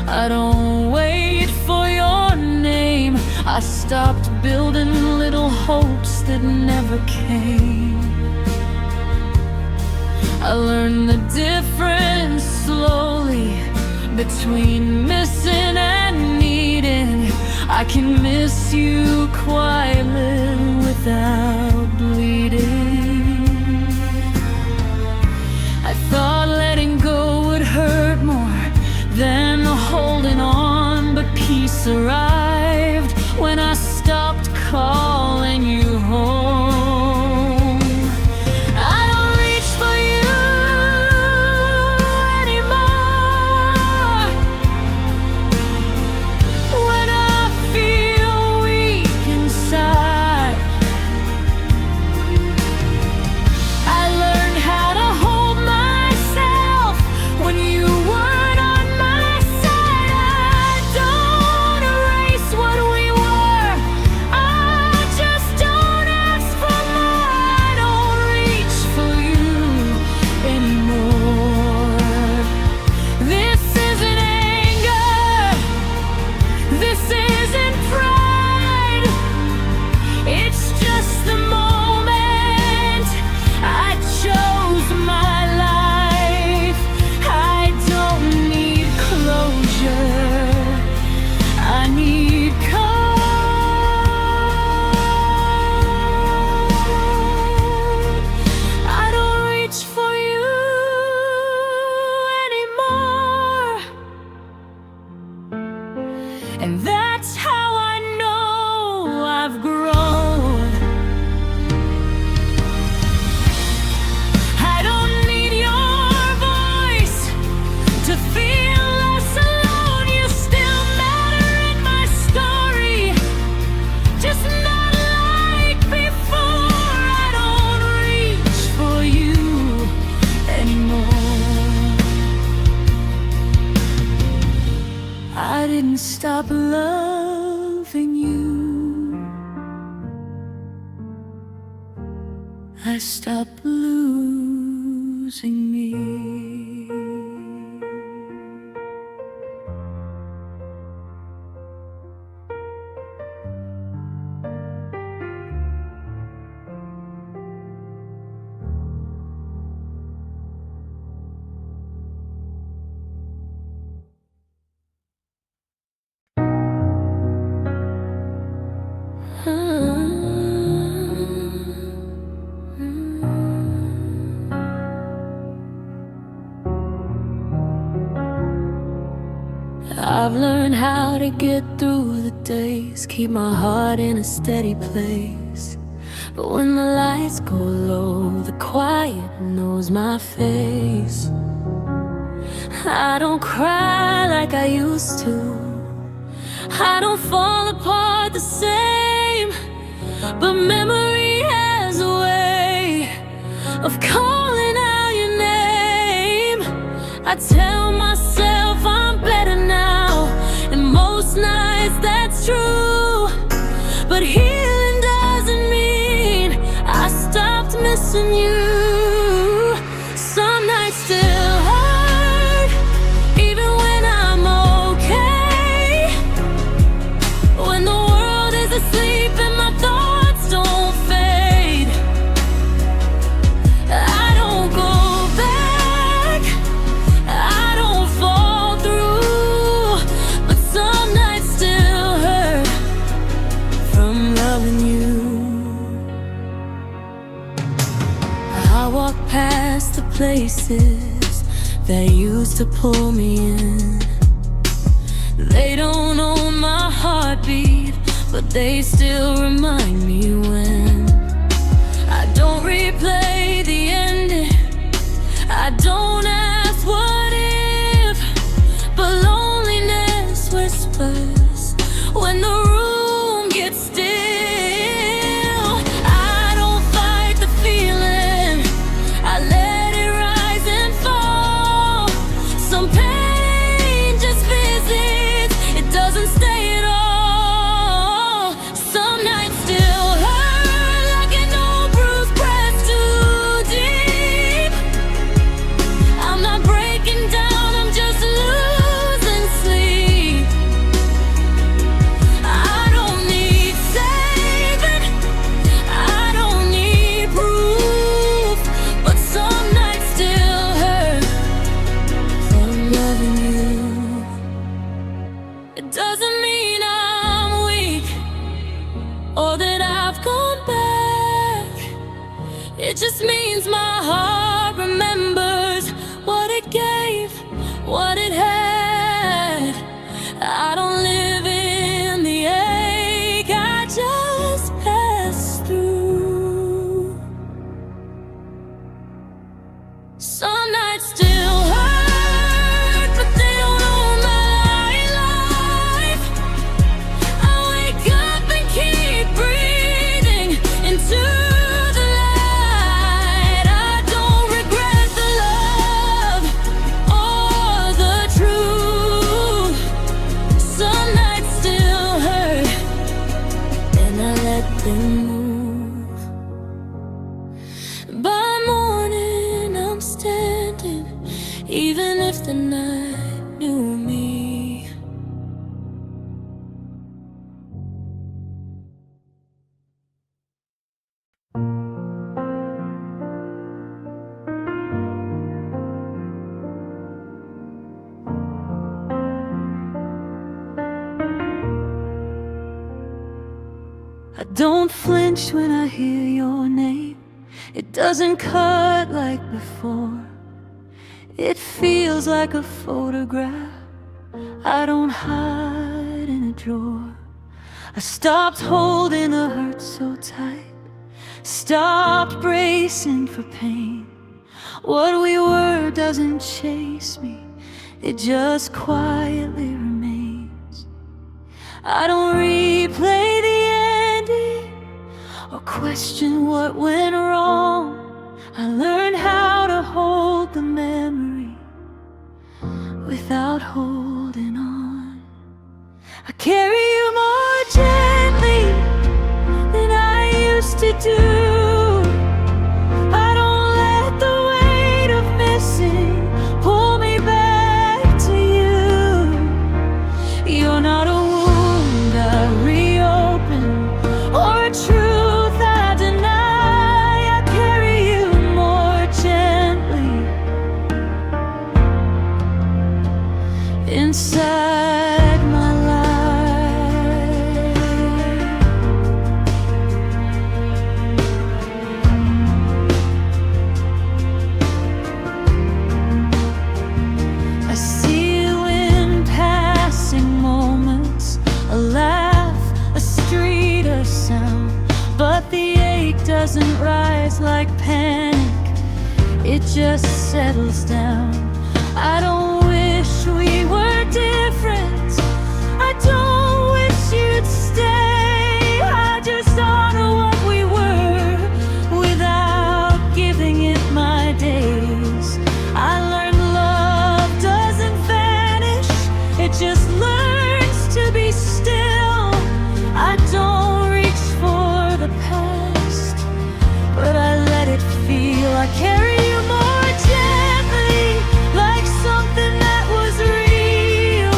I don't wait for your name. I stopped building little hopes that never came. I learned the difference slowly between missing and needing. I can miss you quietly without bleeding. I thought letting go would hurt more than holding on, but peace arrived when I stopped calling you home. I don't reach for you anymore when I feel weak inside. I learned how to hold myself when you weren't on my side. I don't erase what we were, I just don't ask for more. I don't reach for you anymore. This isn't anger, this isn't pride. It's just the moment I chose my life. I don't need closure, I need calm. I don't reach for you anymore. And that's how I know I've grown. I don't need your voice to feel less alone. You still matter in my story, just not like before. I don't reach for you anymore. I didn't stop loving you, I stopped losing me. I've learned how to get through the days, keep my heart in a steady place. But when the lights go low, the quiet knows my face. I don't cry like I used to, I don't fall apart the same. But memory has a way of calling out your name. I tell myself I'm better now, and most nights that's true. But healing doesn't mean I stopped missing you. Some nights still hurt, even when I'm okay. When the world is asleep and my thoughts don't fade, I don't go back, I don't fall through. But some nights still hurt from loving you. I walk past the places that used to pull me in. They don't own my heartbeat, but they still remind me when. I don't replay the ending, I don't ask what if. But loneliness whispers when the room gets still. I don't fight the feeling, I let it rise and fall. Some pain just visits, it doesn't stay at all. Some nights still It just means my heart remembers what it gave, what it had. I don't live in the ache, I just pass through. Some nights still hurt, but they don't own my life. I wake up and keep breathing into the light. I don't regret the love or the truth. Some nights still hurt, and I let them move. By morning I'm standing, even if the night knew me. I don't flinch when I hear your name. It doesn't cut like before. It feels like a photograph I don't hide in a drawer. I stopped holding the hurt so tight, stopped bracing for pain. What we were doesn't chase me, it just quietly remains. I don't replay the ending or question what went wrong. I learned how to hold the memory without holding on. I carry you more gently than I used to do. I don't let the weight of missing pull me back to you. You're not a wound I reopen or a truth I deny. I carry you more gently inside my life. I see you in passing moments, a laugh, a street, a sound. But the ache doesn't rise like panic, it just settles down. I don't wish we were different, I don't wish you'd stay. I just honor what we were without giving it my days. I learned love doesn't vanish, it just learns to be still. I don't reach for the past, but I let it feel. I carry you more gently, like something that was real.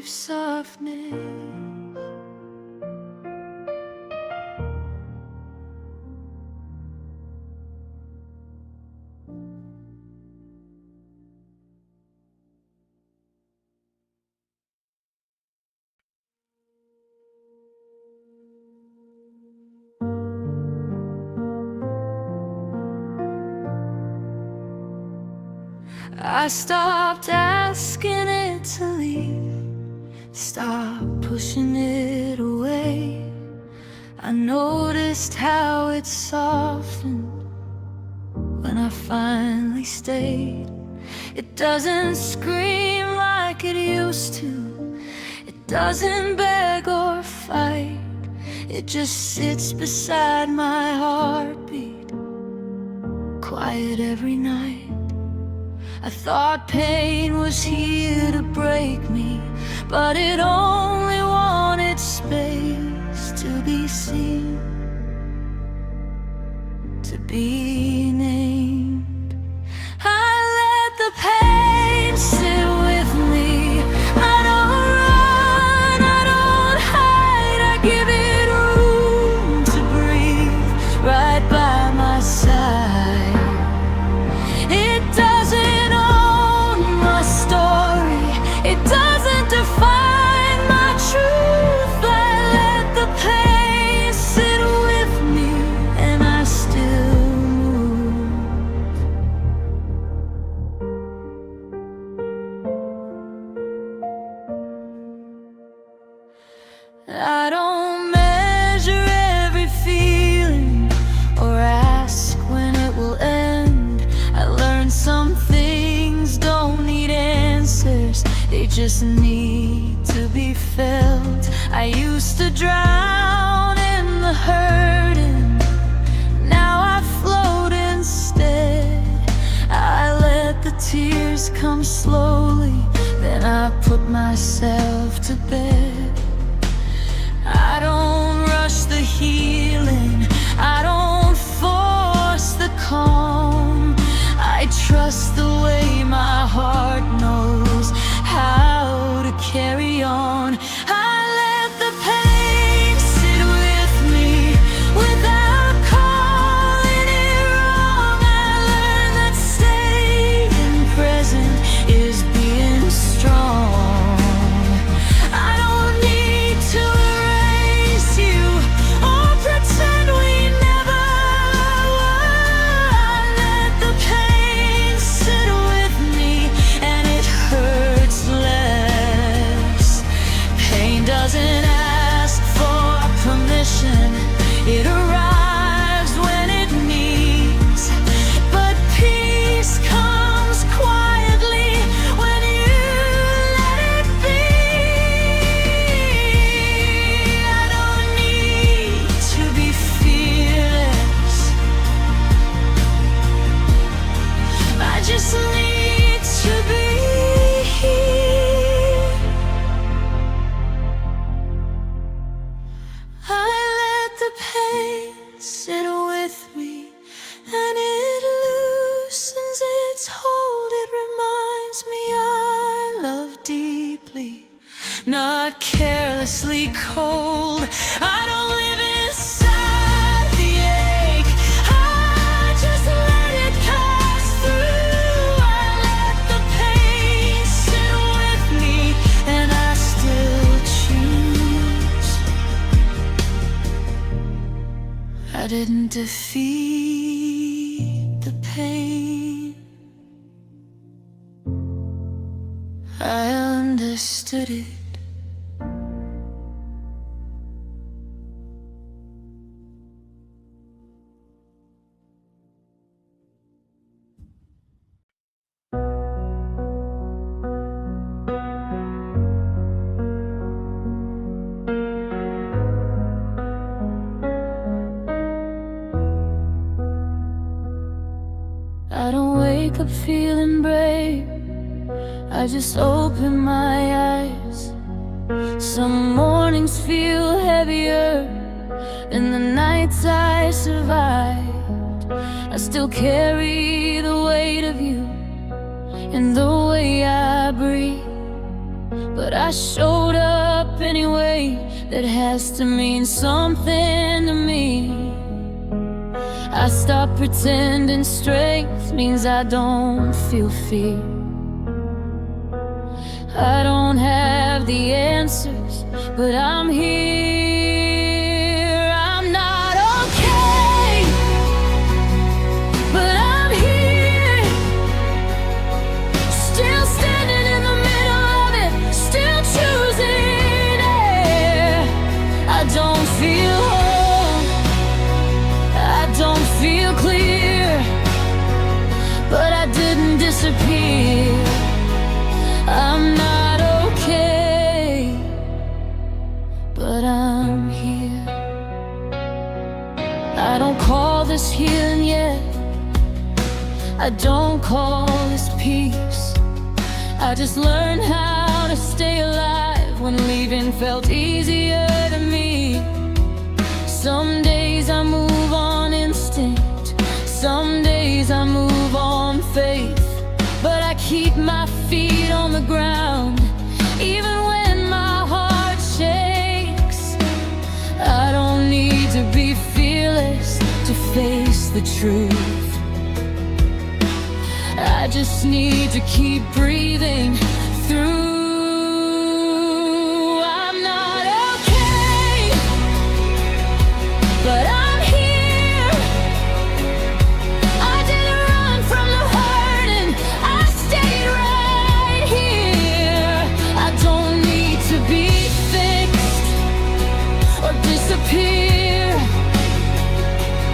softness. I stopped asking it to leave, stopped pushing it away. I noticed how it softened when I finally stayed. It doesn't scream like it used to, it doesn't beg or fight. It just sits beside my heartbeat, quiet every night. I thought pain was here to break me, but it only wanted space to be seen, to be named. I let the pain sit with me. I don't run, I don't hide. I give it room to breathe right by my side. It doesn't own my story, it doesn't define my truth. I let the pain sit with me, and I still move. I don't measure every feeling or ask when it will end. I learned some things don't need answers, they just need to be felt. I used to drown in the hurting, now I float instead. I let the tears come slowly, then I put myself to bed. I don't rush the healing, I don't force the calm. I trust the way my heart knows how to carry on. I let the pain sit with me without calling it wrong. I learned that staying present is being strong. I don't need to erase you or pretend we never were. I let the pain sit with me, and it hurts less. Pain doesn't ask for permission, it arrives when it needs. But peace comes quietly when you let it be. I don't need to be fearless, I just need to be here. I let the pain sit with me, and it loosens its hold. It reminds me I love deeply, not carelessly cold. I don't live inside the ache, I just let it pass through. I let the pain sit with me, and I still choose. I didn't defeat the pain, I understood it. I don't wake up feeling brave, I just open my eyes. Some mornings feel heavier than the nights I survived. I still carry the weight of you in the way I breathe, but but I showed up anyway. That has to mean something to me. I stopped pretending strength means I don't feel fear. I don't have the answers, but I'm here. I'm not okay, but I'm here. Still standing in the middle of it, still choosing air. I don't feel whole, I don't feel clear, but I didn't disappear. I'm not okay, but I'm here. I don't call this healing yet, I don't call this peace. I just learned how to stay alive when leaving felt easier to me. Some days I move on instinct, some days I move on faith, but I keep my feet on the ground, even when my heart shakes. I don't need to be fearless to face the truth. I just need to keep breathing through. I'm not okay, but I'm here. I didn't run from the hurt and I stayed right here. I don't need to be fixed or disappear.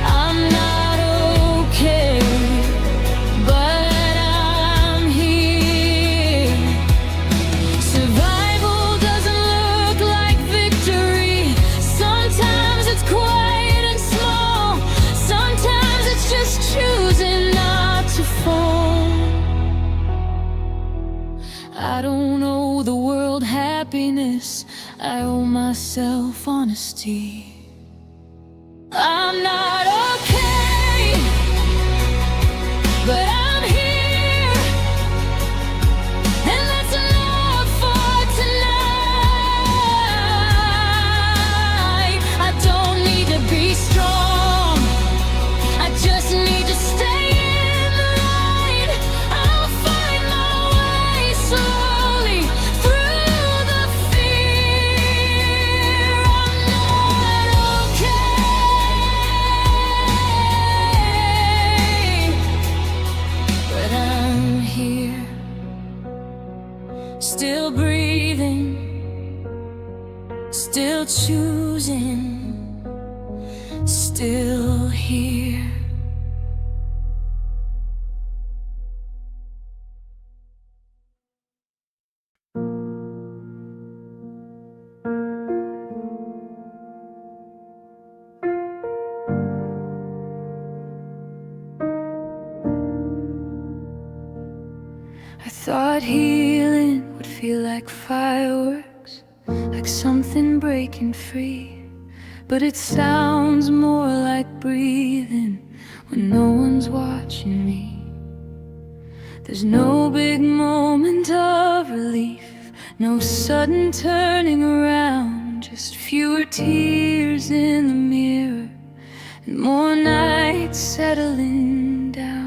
I'm not okay, but I'm here. Survival doesn't look like victory. Sometimes it's quiet and small, sometimes it's just choosing not to fall. I don't owe the world happiness, I owe myself honesty. I'm not okay, but I'm here, and that's enough for tonight. I don't need to be strong, I just need to stay in the light. I'll find my way slowly through the fear. I'm not okay, but I'm here, still breathing, still choosing, still here. I thought healing would feel like fireworks, like something breaking free, but it sounds more like breathing when no one's watching me. There's no big moment of relief, no sudden turning around, just fewer tears in the mirror and more nights settling down.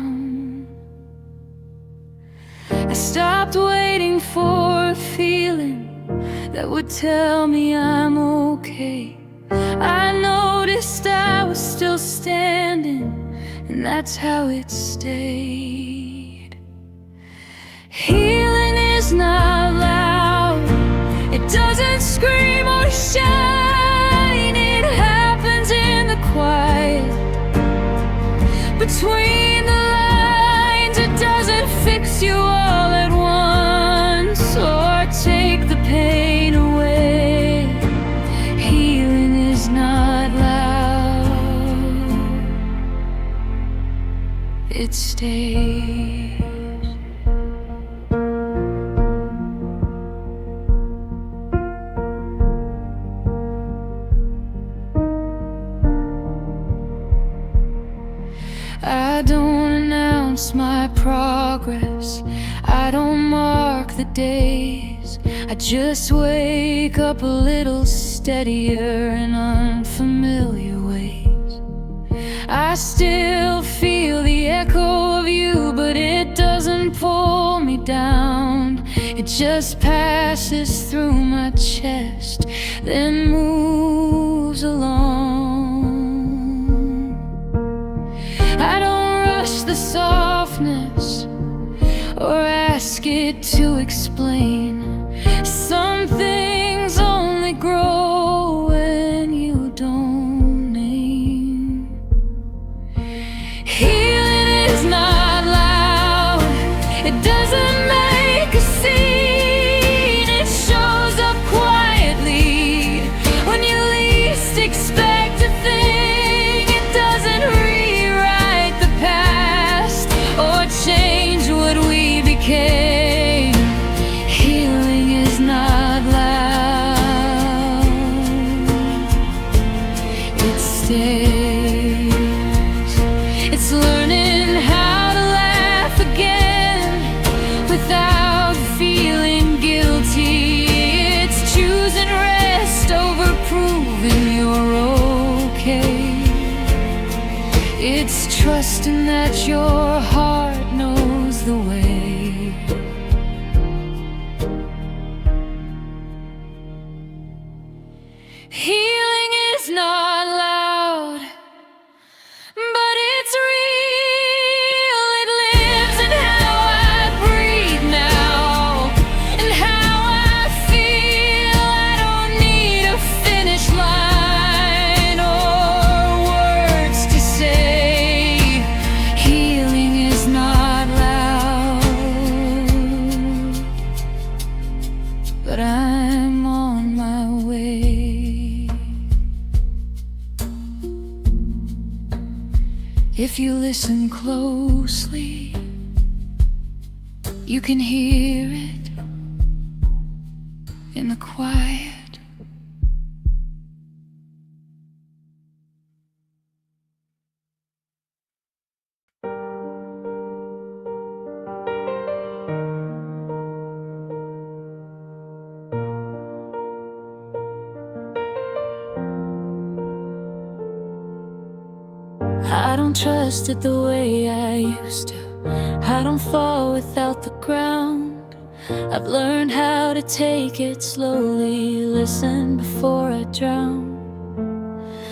I stopped waiting for a feeling that would tell me I'm okay. I noticed I was still standing, and that's how it stayed. Healing is not loud, it doesn't scream or shine. It happens in the quiet, between the lines. It doesn't fix you all at once or take the pain away. Healing is not loud, it stays. I don't announce my progress, I don't mark the days. I just wake up a little steadier in unfamiliar ways. I still feel the echo of you, but it doesn't pull me down. It just passes through my chest, then moves along. I don't rush the softness or ask it to explain. Some things only grow when you don't name. Healing is not loud, it doesn't make a scene. It shows up quietly when you least expect a thing. It doesn't rewrite the past or change what we became. Healing is not loud, it stays. It's learning how to laugh again without feeling guilty. It's choosing rest over proving you're okay. It's trusting that your heart knows the way. Healing is not loud, but it's real. It lives in how I breathe now and how I feel. I don't need a finish line or words to say. Healing is not loud, but I'm on my way. If you listen closely, you can hear it in the quiet. I don't trust it the way I used to. I don't fall without the ground. I've learned how to take it slowly, listen before I drown.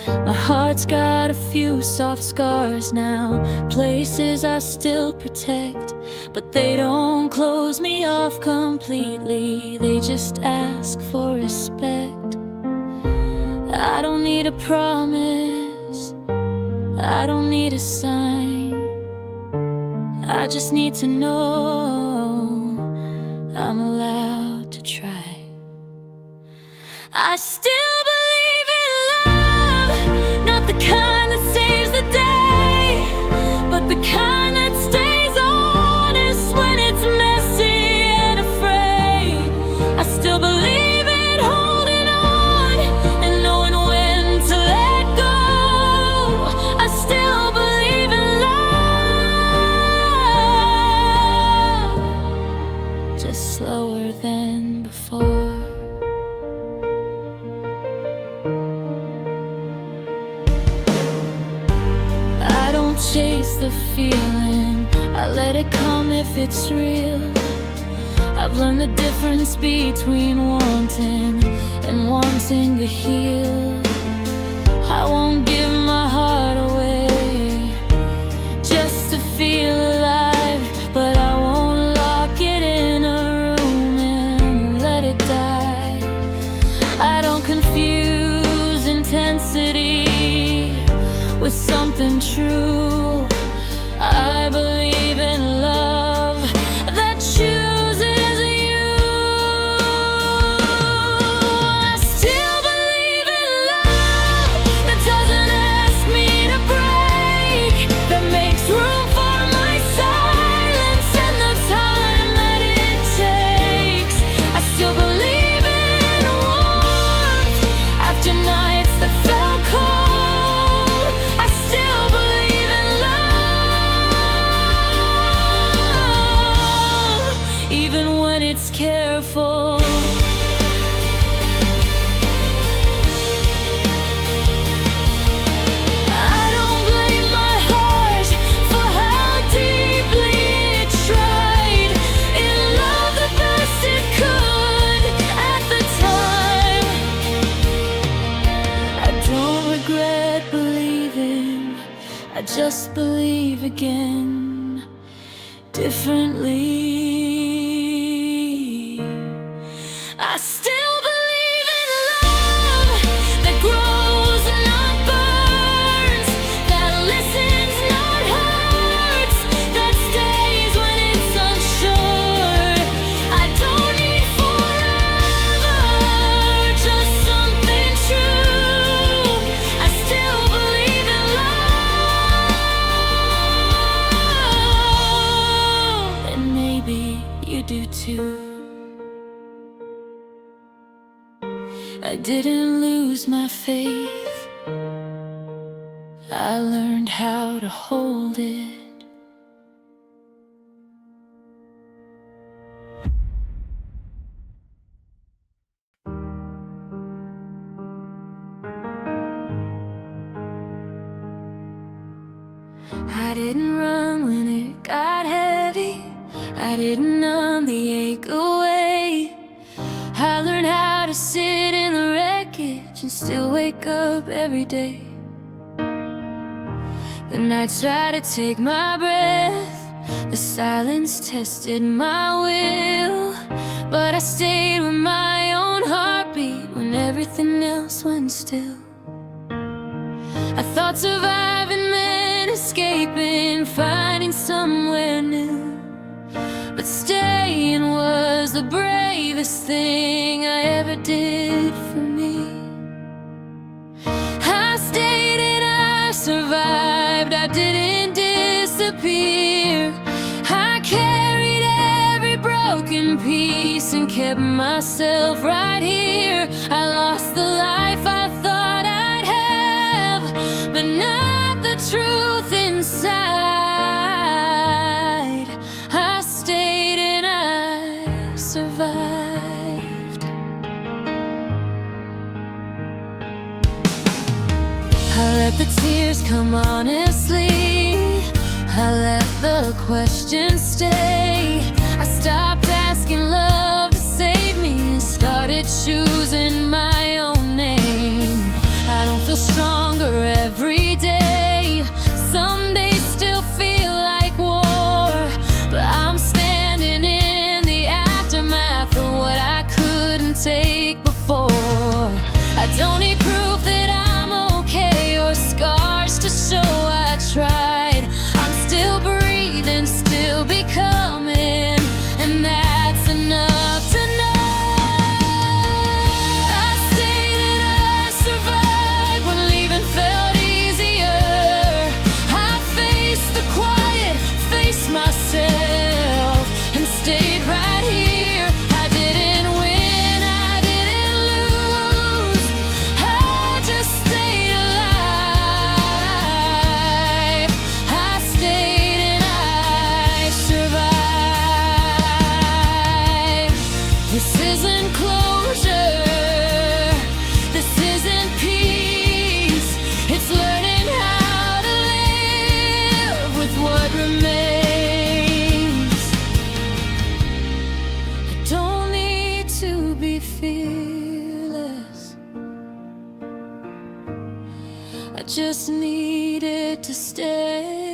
My heart's got a few soft scars now, places I still protect, but they don't close me off completely, they just ask for respect. I don't need a promise, I don't need a sign. I just need to know I'm allowed to try. I still believe in love, not the kind that saves the day, but the kind that stays honest when it's messy and afraid. I still believe in holding on and knowing when to let go. I still believe in love, just slower than before. I don't chase the feeling, I let it come if it's real. I've learned the difference between wanting and wanting to heal. I won't give my heart away just to feel alive, but I won't lock it in a room and let it die. I don't confuse intensity with something true. I believe in love that chooses you. I still believe in love that doesn't ask me to break, that makes room for my silence and the time that it takes. I still believe in warmth after nights that felt cold. I still believe in love, even when it's careful. again differently. I still believe in love that grows and not burns, that listens, not hurts, that stays when it's unsure. I don't need forever, just something true. I still believe in love, and maybe you do too. I didn't lose my faith, I learned how to hold it. I didn't run when it got heavy, I didn't numb the ache away. I learned how to sit in the wreckage and still wake up every day. The nights tried to take my breath, the silence tested my will, but I stayed with my own heartbeat when everything else went still. I thought surviving meant escaping, finding somewhere new, but staying was the bravest thing I ever did for me. I stayed and I survived, I didn't disappear. I carried every broken piece and kept myself right here. I lost the life I thought I'd have, but not the truth inside. I stayed and I survived. I let the tears come honestly, I let the questions stay. I stopped asking love to save me and started choosing my own name. I don't feel stronger every day, some days still feel like war, but I'm standing in the aftermath of what I couldn't take before. I don't need proof that I'm okay or scars to show I tried. I'm still breathing, still becoming, and that's enough to know. I stayed and I survived when leaving felt easier. I faced the quiet, faced myself, and stayed right here. I didn't win, I didn't lose, I just stayed alive. I stayed and I survived. This isn't closure, this isn't peace, it's learning how to live with what remains. I don't need to be fearless, I just needed to stay.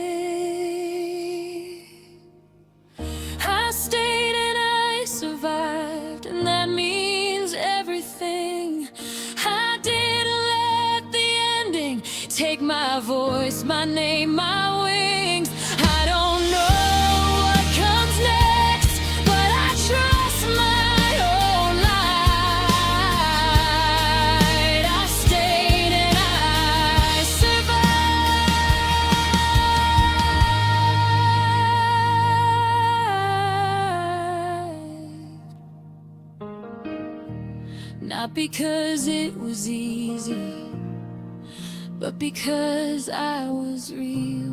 I stayed and I survived, and that means everything. I didn't let the ending take my voice, my name, my wings. I don't know what comes next, but I trust my own light. I stayed and I survived. Not because it was easy, but because I was real.